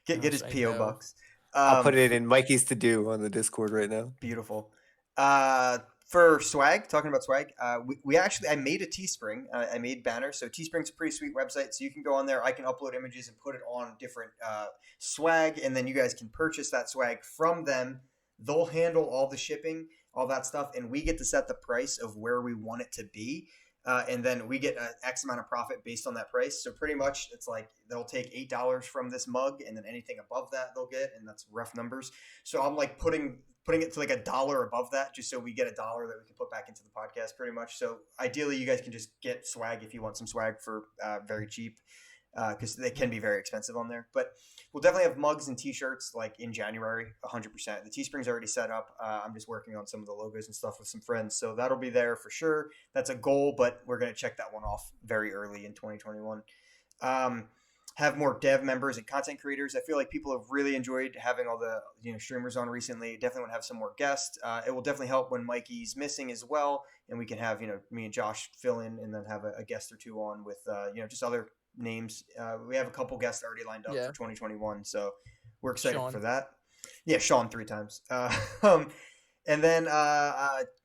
Get his Gosh, I PO know. box. I'll put it in Mikey's to do on the Discord right now. Beautiful. For swag, talking about swag, I made a Teespring. I made banners. So Teespring's a pretty sweet website. So you can go on there. I can upload images and put it on different swag, and then you guys can purchase that swag from them. They'll handle all the shipping, all that stuff, and we get to set the price of where we want it to be. And then we get an X amount of profit based on that price. So pretty much it's like they'll take $8 from this mug, and then anything above that they'll get, and that's rough numbers. So I'm like putting it to like $1 above that, just so we get $1 that we can put back into the podcast pretty much. So ideally you guys can just get swag if you want some swag for very cheap, because they can be very expensive on there. But we'll definitely have mugs and t-shirts like in January, 100%. The Teespring's already set up. I'm just working on some of the logos and stuff with some friends. So that'll be there for sure. That's a goal, but we're going to check that one off very early in 2021. Have more dev members and content creators. I feel like people have really enjoyed having all the streamers on recently. Definitely want to have some more guests. It will definitely help when Mikey's missing as well, and we can have me and Josh fill in, and then have a guest or two on with just other names. We have a couple guests already lined up for 2021, so we're excited Sean. for that. Yeah, Sean 3 times. And then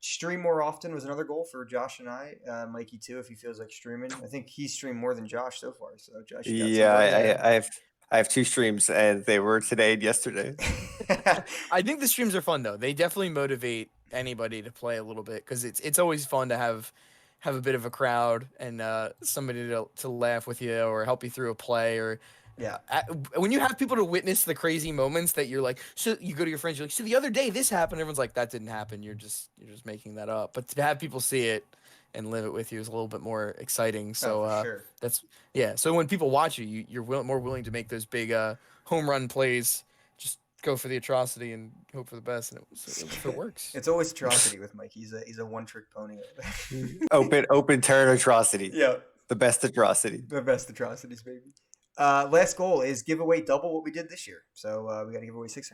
stream more often was another goal for Josh and I. Mikey too, if he feels like streaming. I think he streamed more than Josh so far. So Josh, you got some Yeah, love I, there. I, I have I have 2 streams, and they were today and yesterday. I think the streams are fun though. They definitely motivate anybody to play a little bit because it's always fun to have a bit of a crowd and somebody to laugh with you or help you through a play or Yeah. when you have people to witness the crazy moments that you're like, so you go to your friends, you're like, so the other day this happened. Everyone's like, that didn't happen. You're just making that up. But to have people see it and live it with you is a little bit more exciting. So Oh, for sure. that's yeah. So when people watch you, you're more willing to make those big home run plays. Just go for the atrocity and hope for the best, and if it works. It's always atrocity with Mike. He's a one trick pony. Open turn atrocity. Yeah, The best atrocity. the best atrocities, baby. Last goal is give away double what we did this year. So we got to give away $600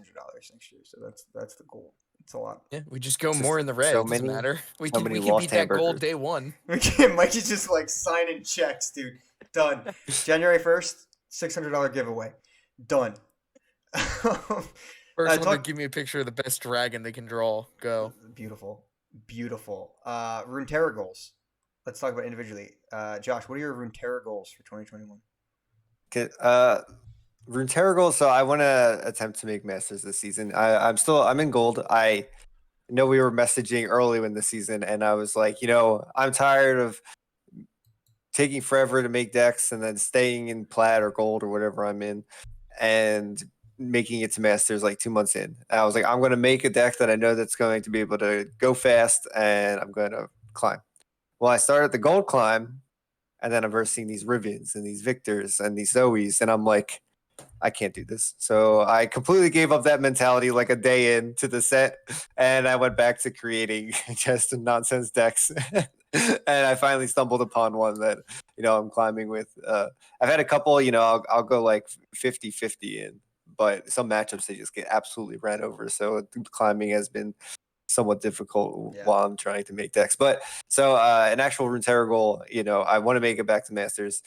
next year. So that's the goal. It's a lot. Yeah, we just go Just more in the red. so Doesn't many- matter. We so can many we can lost beat that goal hamburgers. day one. Mikey's just like signing checks, dude. Done. January 1st, $600 giveaway. Done. First one to give me a picture of the best dragon they can draw. Go. Beautiful. Beautiful. Runeterra goals. Let's talk about individually. Josh, what are your Runeterra goals for 2021? Okay, Rintera goals. So I want to attempt to make Masters this season. I'm in gold. I know we were messaging early in the season, and I was like, I'm tired of taking forever to make decks and then staying in plat or gold or whatever I'm in, and making it to Masters like 2 months in. And I was like, I'm going to make a deck that I know that's going to be able to go fast, and I'm going to climb. Well, I started the gold climb, and then I'm versing these Rivians and these Victors and these Zoes, and I'm like, I can't do this. So I completely gave up that mentality like a day into the set, and I went back to creating just nonsense decks. And I finally stumbled upon one that I'm climbing with. I've had a couple. I'll go like 50-50 in, but some matchups they just get absolutely ran over. So climbing has been somewhat difficult while I'm trying to make decks. But so an actual Runeterra goal, I want to make it back to Masters.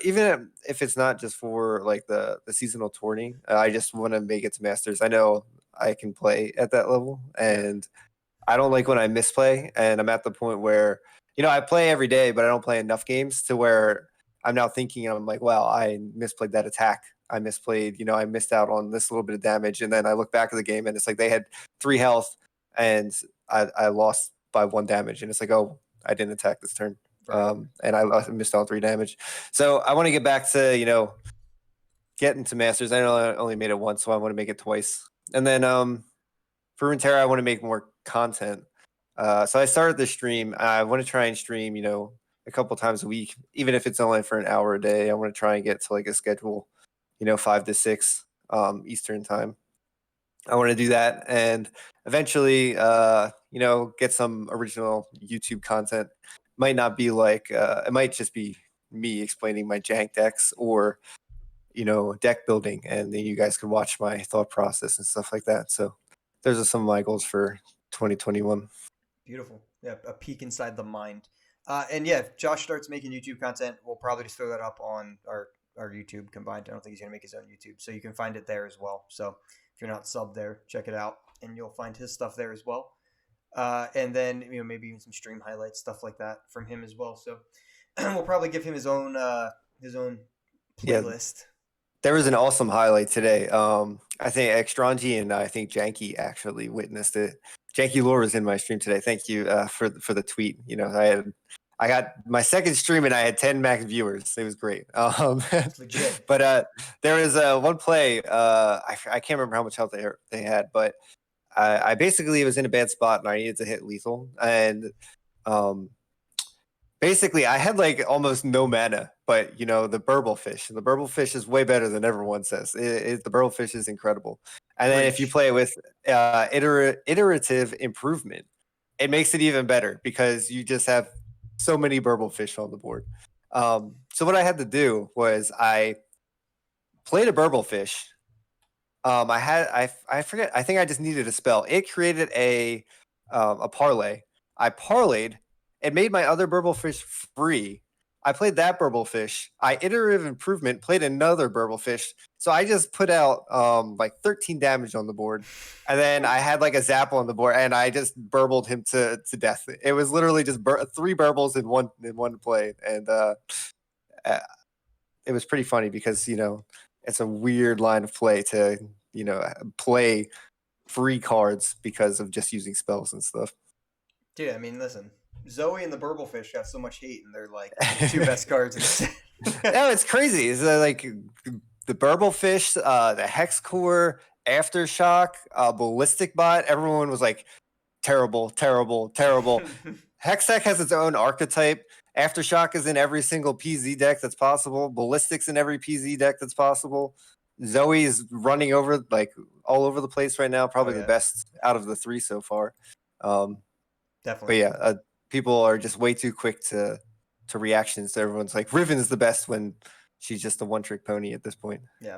Even if it's not just for like the seasonal tourney, I just want to make it to Masters. I know I can play at that level, and I don't like when I misplay. And I'm at the point where I play every day, but I don't play enough games to where I'm now thinking, I'm like, well, I misplayed that attack. I misplayed, I missed out on this little bit of damage, and then I look back at the game, and it's like they had 3 health, and I lost by 1 damage, and it's like, oh, I didn't attack this turn. And I missed out 3 damage. So I want to get back to, getting to Masters. I know I only made it once, so I want to make it twice. And then for Rintera, I want to make more content. So I started the stream. I want to try and stream, a couple times a week, even if it's only for an hour a day. I want to try and get to like a schedule, 5 to 6 Eastern time. I want to do that and eventually, get some original YouTube content. Might not be like, it might just be me explaining my jank decks or, deck building, and then you guys can watch my thought process and stuff like that. So those are some of my goals for 2021. Beautiful. Yeah, a peek inside the mind. And yeah, if Josh starts making YouTube content, we'll probably just throw that up on our YouTube combined. I don't think he's going to make his own YouTube. So you can find it there as well. So if you're not subbed there, check it out, and you'll find his stuff there as well. And then maybe even some stream highlights, stuff like that from him as well. So we'll probably give him his own playlist. Yeah. There was an awesome highlight today. I think Extranji and I think Janky actually witnessed it. Janky Lore was in my stream today. Thank you for the tweet. I got my second stream and I had 10 max viewers. It was great. Legit. But there was one play. I can't remember how much health they had, but I basically was in a bad spot and I needed to hit lethal. And basically I had like almost no mana, but the burble fish is way better than everyone says. The burble fish is incredible. And then if you play it with iterative improvement, it makes it even better because you just have so many burble fish on the board. So what I had to do was I played a burble fish. I forget. I think I just needed a spell. It created a parlay. I parlayed. It made my other burble fish free. I played that Burblefish. I iterative improvement played another Burblefish. So I just put out like 13 damage on the board. And then I had like a Zap on the board, and I just burbled him to death. It was literally just 3 burbles in one play. And it was pretty funny because, it's a weird line of play to, play free cards because of just using spells and stuff. Dude, I mean, listen, Zoe and the Burblefish got so much hate, and they're like the 2 best cards in the set. No, it's crazy. It's like the Burblefish, the Hex Core, Aftershock, Ballistic Bot. Everyone was like, terrible, terrible, terrible. Hextech has its own archetype. Aftershock is in every single PZ deck that's possible. Ballistic's in every PZ deck that's possible. Zoe is running over like all over the place right now. Probably the best out of the 3 so far. Definitely. But yeah, people are just way too quick to reactions. So everyone's like, Riven's the best when she's just a one-trick pony at this point. Yeah,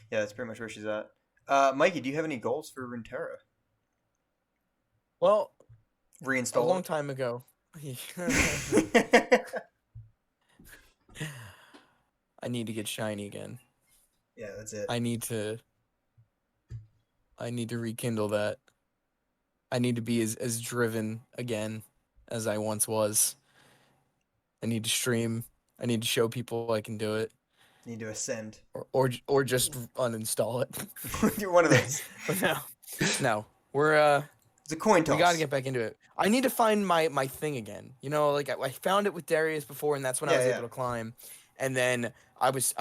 that's pretty much where she's at. Mikey, do you have any goals for Rintera? Well, reinstall a long time ago. I need to get shiny again. Yeah, that's it. I need to rekindle that. I need to be as driven again as I once was. I need to stream. I need to show people I can do it. Need to ascend. Or just uninstall it. You're one of those. But no. We're it's a coin toss. We gotta get back into it. I need to find my thing again. Like I found it with Darius before, and that's when I was able to climb. And then I was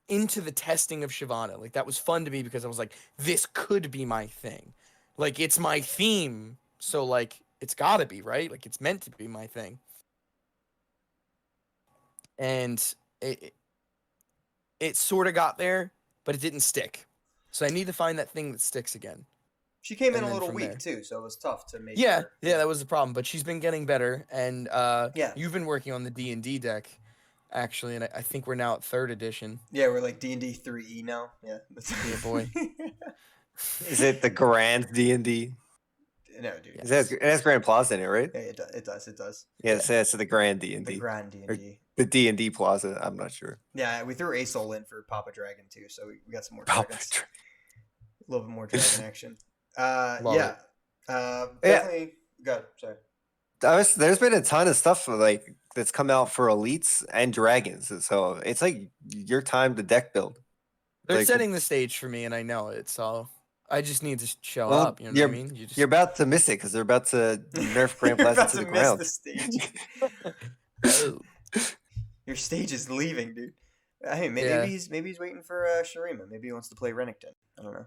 into the testing of Shyvana. Like that was fun to me because I was like, this could be my thing. Like it's my theme, so like it's gotta be, right? Like it's meant to be my thing. And it sort of got there, but it didn't stick. So I need to find that thing that sticks again. She came in a little weak too, so it was tough to make. Yeah, that was the problem. But she's been getting better, and you've been working on the D&D deck, actually, and I think we're now at 3rd edition. Yeah, we're like D&D 3E now. Yeah, yeah, boy. Is it the Grand D&D? No, dude. It has Grand Plaza in it, right? Yeah, it does. Yeah, it's the Grand D&D. The Grand D&D. The D&D Plaza, I'm not sure. Yeah, we threw Asol in for Papa Dragon too, so we got some more dragons. A little bit more dragon action. Definitely. Good. Sorry. There's been a ton of stuff that's come out for elites and dragons, so it's like your time to deck build. They're setting the stage for me, and I know it. So I just need to show up. You know what I mean? You're about to miss it because they're about to nerf Grand Plaza to the ground. Miss the stage. Your stage is leaving, dude. Hey, maybe he's waiting for Shurima. Maybe he wants to play Renekton. I don't know.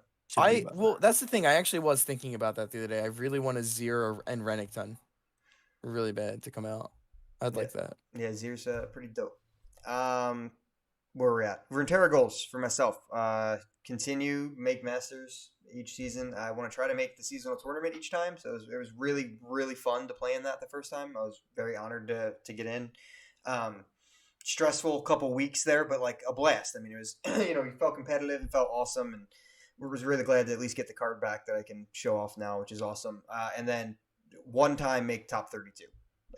Well, that's the thing. I actually was thinking about that the other day. I really want a Zero and Renekton really bad to come out. I'd like that. Yeah, Zer's pretty dope. Where we're at. Rintera goals for myself. Continue, make Masters each season. I want to try to make the seasonal tournament each time. So it was really, really fun to play in that the first time. I was very honored to get in. Stressful couple weeks there, but like a blast. I mean, it was, you felt competitive and felt awesome. And was really glad to at least get the card back that I can show off now, which is awesome. And then one time make top 32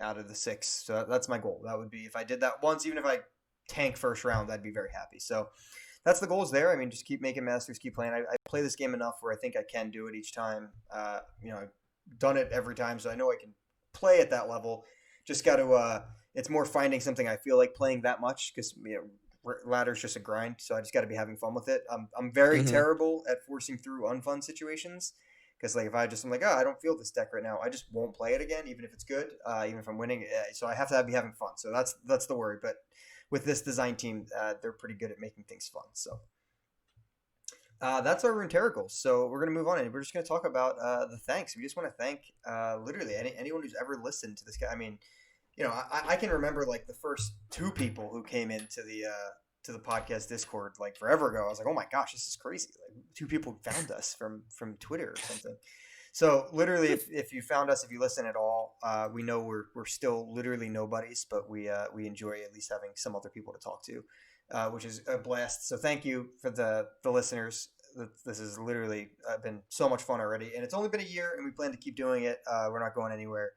out of the 6. So that's my goal. That would be, if I did that once, even if I tank first round, I'd be very happy. So that's the goals there. I mean, just keep making Masters, keep playing. I play this game enough where I think I can do it each time. I've done it every time, so I know I can play at that level. Just got to, it's more finding something I feel like playing that much because, ladder's just a grind, so I just got to be having fun with it. I'm very terrible at forcing through unfun situations because like if I'm like, I don't feel this deck right now, I just won't play it again, even if it's good, even if I'm winning. So I have to be having fun. So that's the worry. But with this design team, they're pretty good at making things fun. So that's our Rintera goals. So we're gonna move on, and we're just gonna talk about the thanks. We just want to thank literally anyone who's ever listened to this guy. I mean, I can remember like the first 2 people who came into the podcast Discord like forever ago. I was like, oh my gosh, this is crazy. Like 2 people found us from Twitter or something. So literally, if you found us, if you listen at all, we know we're still literally nobodies, but we enjoy at least having some other people to talk to, which is a blast. So thank you for the listeners. This has literally been so much fun already, and it's only been a year, and we plan to keep doing it. We're not going anywhere.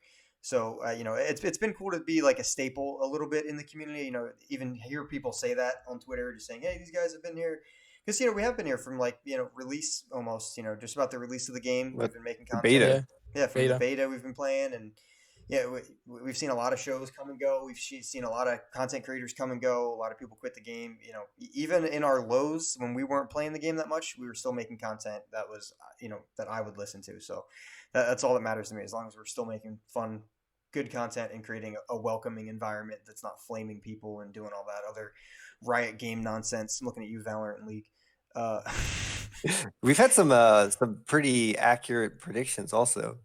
So it's been cool to be like a staple a little bit in the community. Even hear people say that on Twitter, just saying, "Hey, these guys have been here," because we have been here from like release almost. Just about the release of the game. We've been making content. Beta. Yeah, from the beta we've been playing, and we've seen a lot of shows come and go. We've seen a lot of content creators come and go. A lot of people quit the game. Even in our lows when we weren't playing the game that much, we were still making content that was that I would listen to. So that's all that matters to me. As long as we're still making fun, good content and creating a welcoming environment that's not flaming people and doing all that other riot game nonsense. I'm looking at you, Valorant League. We've had some pretty accurate predictions also.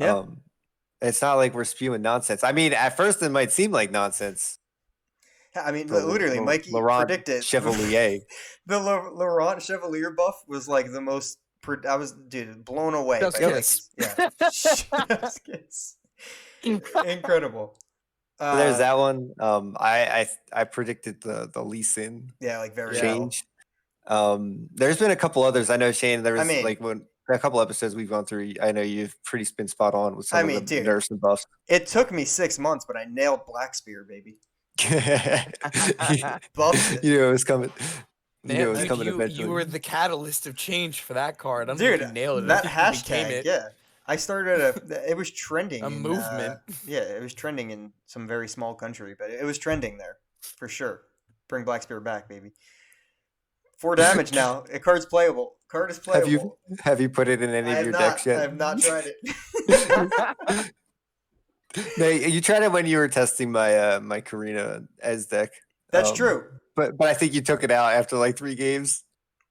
Yeah. It's not like we're spewing nonsense. I mean, at first it might seem like nonsense. I mean, literally, Mikey predicted Chevalier. The Laurent Chevalier buff was like the most. I was blown away. Just by kiss. Yeah, Just kiss. Incredible. There's that one. I predicted the Lee Sin. Yeah, like very change. There's been a couple others. I know, Shane. There was when a couple episodes we've gone through. I know you've pretty been spot on with some of the nerfs and buffs. It took me 6 months, but I nailed Blackspear, baby. Buffed it. It was coming. Man, you were the catalyst of change for that card. I don't think you nailed it. That hashtag, yeah. I started it was trending. A movement. It was trending in some very small country, but it was trending there for sure. Bring Blackspear back, baby. 4 damage now. A card's playable. Card is playable. Have you put it in any of your decks yet? I have not tried it. No, you tried it when you were testing my Karina Ez deck. That's true. But I think you took it out after like 3 games.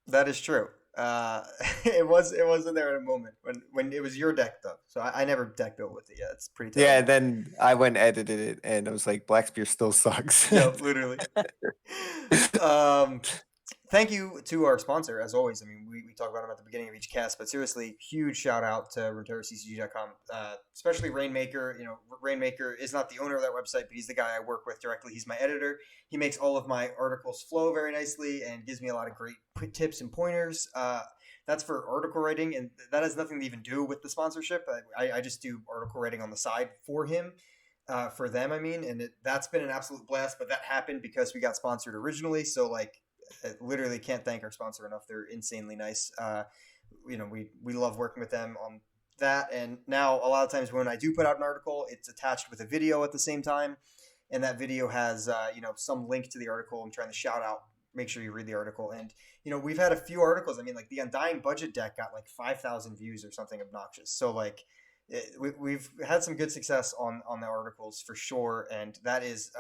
That is true. It wasn't there at a moment when it was your deck though. So I never deck built with it yet. It's pretty tough. Yeah, then I went and edited it and I was like, Blackspear still sucks. Yeah, literally. Thank you to our sponsor, as always. I mean, we talk about them at the beginning of each cast, but seriously, huge shout out to RinterraCCG.com, especially Rainmaker. Rainmaker is not the owner of that website, but he's the guy I work with directly. He's my editor. He makes all of my articles flow very nicely and gives me a lot of great tips and pointers. That's for article writing, and that has nothing to even do with the sponsorship. I just do article writing on the side for him. For them, I mean, and that's been an absolute blast, but that happened because we got sponsored originally, so like, I literally can't thank our sponsor enough. They're insanely nice. We love working with them on that. And now a lot of times when I do put out an article, it's attached with a video at the same time. And that video has, some link to the article. I'm trying to shout out, make sure you read the article. And, we've had a few articles. I mean, like the Undying Budget deck got like 5,000 views or something obnoxious. So like we've had some good success on the articles for sure. And that is,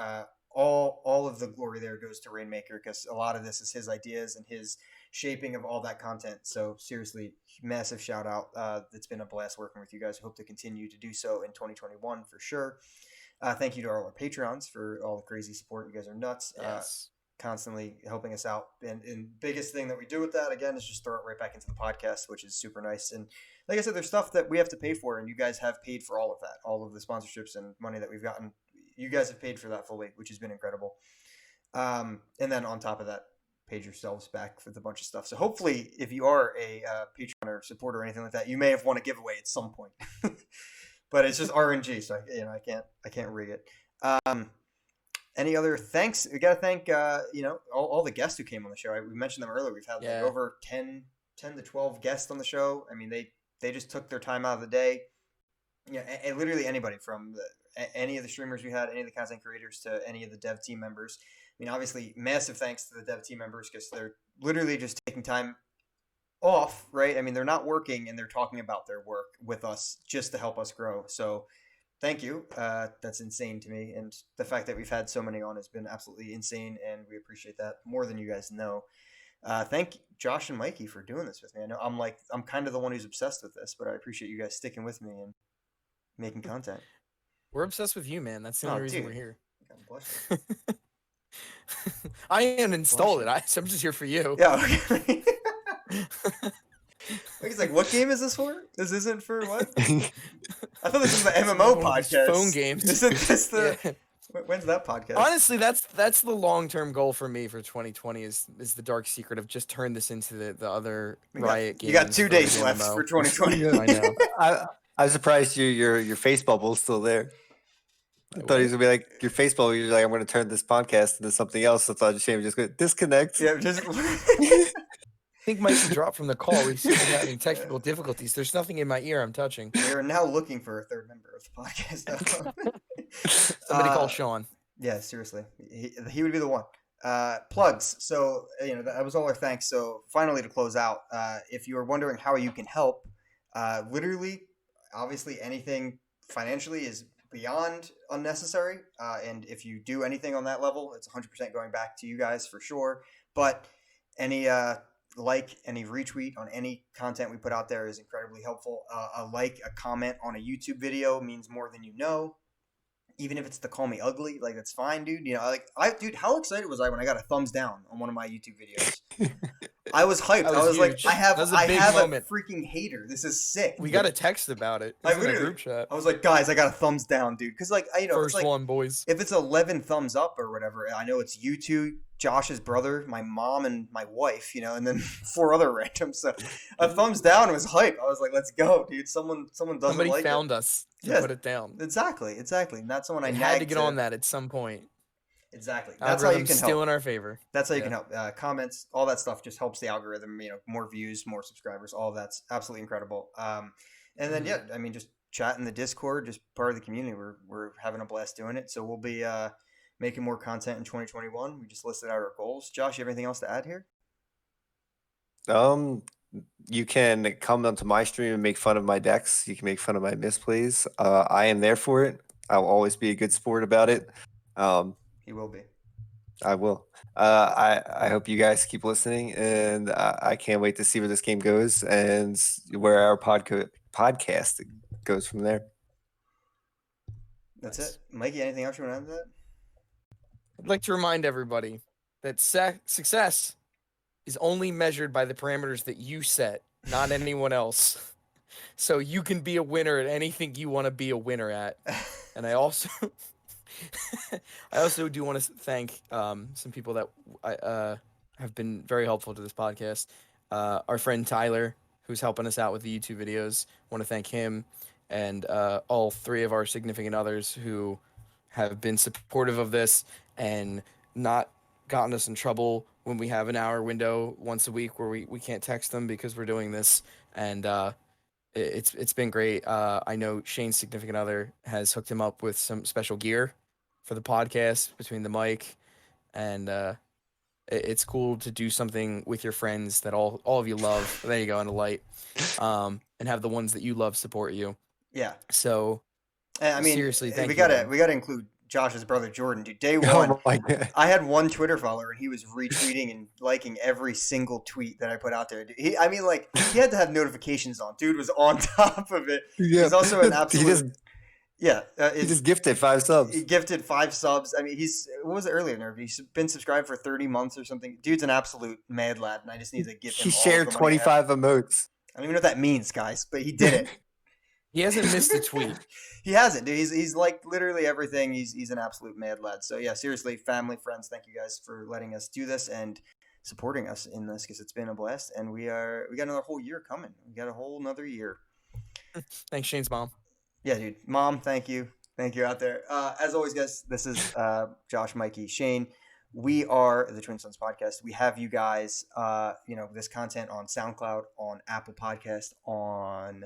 all of the glory there goes to Rainmaker because a lot of this is his ideas and his shaping of all that content. So seriously, massive shout out. It's been a blast working with you guys. I hope to continue to do so in 2021 for sure. Thank you to all our Patreons for all the crazy support. You guys are nuts. Yes. Constantly helping us out. And biggest thing that we do with that, again, is just throw it right back into the podcast, which is super nice. And like I said, there's stuff that we have to pay for, and you guys have paid for all of that. All of the sponsorships and money that we've gotten, you guys have paid for that fully, which has been incredible. And then on top of that, paid yourselves back with a bunch of stuff. So hopefully, if you are a Patreon or supporter or anything like that, you may have won a giveaway at some point. But it's just RNG, so I can't rig it. Any other thanks? We got to thank all the guests who came on the show. We mentioned them earlier. We've had like over 10 to 12 guests on the show. I mean, they just took their time out of the day. And literally anybody from any of the streamers we had, any of the content creators, to any of the dev team members. I mean, obviously, massive thanks to the dev team members because they're literally just taking time off, right? I mean, they're not working and they're talking about their work with us just to help us grow. So thank you. That's insane to me. And the fact that we've had so many on has been absolutely insane, and we appreciate that more than you guys know. Thank Josh and Mikey for doing this with me. I know I'm kind of the one who's obsessed with this, but I appreciate you guys sticking with me and making content. We're obsessed with you, man. That's the only reason we're here. God bless you. I uninstalled it. I'm just here for you. Yeah. Okay. He's like, what game is this for? This isn't for what? I thought this was the MMO podcast. Phone games. Isn't this the? Yeah. When's that podcast? Honestly, that's the long-term goal for me for 2020 is the dark secret of just turn this into the other Riot games. You got 2 days left for 2020. I know. I'm surprised your face bubble is still there. I thought he was gonna be like your face bubble. You're like, I'm gonna turn this podcast into something else. I thought Shane was just gonna disconnect. Yeah, just I think Mikey dropped from the call. We seem to be having technical difficulties. There's nothing in my ear I'm touching. we are now looking for a third member of the podcast. Somebody call Sean. Yeah, seriously, he would be the one. Plugs. So that was all our thanks. So finally, to close out, if you are wondering how you can help, literally, obviously, anything financially is beyond unnecessary. And if you do anything on that level, it's 100% going back to you guys for sure. But any any retweet on any content we put out there is incredibly helpful. A comment on a YouTube video means more than you know. Even if it's to call me ugly, like that's fine, dude. Dude, how excited was I when I got a thumbs down on one of my YouTube videos? I was hyped. I was huge. like, I have moment. a freaking hater. This is sick. We got a text about it. It was in a group chat. I was like, guys, I got a thumbs down, dude. Because First one, boys. If it's 11 thumbs up or whatever, I know it's you two, Josh's brother, my mom, and my wife, and then 4 other randoms. So a thumbs down was hype. I was like, let's go, dude. Someone doesn't Somebody like found it. us to put it down. Exactly. Not someone I had to get on that at some point. Exactly. That's how you can still help. in our favor. That's how you can help. Comments, all that stuff just helps the algorithm. More views, more subscribers. All of that's absolutely incredible. And then just chat in the Discord, just part of the community. We're having a blast doing it. So we'll be making more content in 2021. We just listed out our goals. Josh, you have anything else to add here? You can come onto my stream and make fun of my decks. You can make fun of my misplays. I am there for it. I'll always be a good sport about it. He will be. I will. I hope you guys keep listening, and I can't wait to see where this game goes and where our podcast goes from there. That's it. Mikey, anything else you want to add to that? I'd like to remind everybody that success is only measured by the parameters that you set, not anyone else. So you can be a winner at anything you want to be a winner at. And I also do want to thank some people that have been very helpful to this podcast. Our friend Tyler, who's helping us out with the YouTube videos. Want to thank him, and all 3 of our significant others who have been supportive of this and not gotten us in trouble when we have an hour window once a week where we can't text them because we're doing this. And it's been great. I know Shane's significant other has hooked him up with some special gear for the podcast between the mic, and it's cool to do something with your friends that all of you love. There you go, on a light, and have the ones that you love support you. Yeah. So, I mean, seriously, thank we you. We gotta include Josh's brother Jordan, dude. Day one, Oh my God. I had one Twitter follower, and he was retweeting and liking every single tweet that I put out there. He had to have notifications on. Dude was on top of it. Yeah. He's also an absolute. He just gifted 5 subs. He gifted 5 subs. I mean, what was it earlier, Nerve? He's been subscribed for 30 months or something. Dude's an absolute mad lad, and I just need to give him. He shared 25 emotes. I don't even know what that means, guys, but he did it. He hasn't missed a tweet. He hasn't, dude. He's like literally everything. He's an absolute mad lad. So yeah, seriously, family, friends, thank you guys for letting us do this and supporting us in this, because it's been a blast, and we got another whole year coming. We got a whole another year. Thanks, Shane's mom. Yeah, dude. Mom, thank you out there. As always, guys, this is Josh, Mikey, Shane. We are the Twin Sons Podcast. We have you guys, this content on SoundCloud, on Apple Podcast, on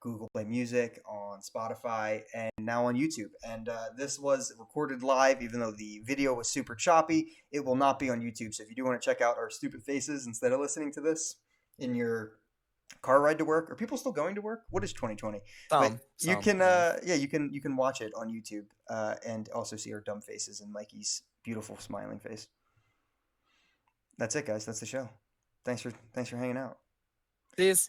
Google Play Music, on Spotify, and now on YouTube. And this was recorded live, even though the video was super choppy. It will not be on YouTube. So if you do want to check out our stupid faces instead of listening to this in your car ride to work, are people still going to work? What is 2020? You can watch it on YouTube and also see our dumb faces and Mikey's beautiful smiling face. That's it, guys. That's the show. Thanks for hanging out. Cheers.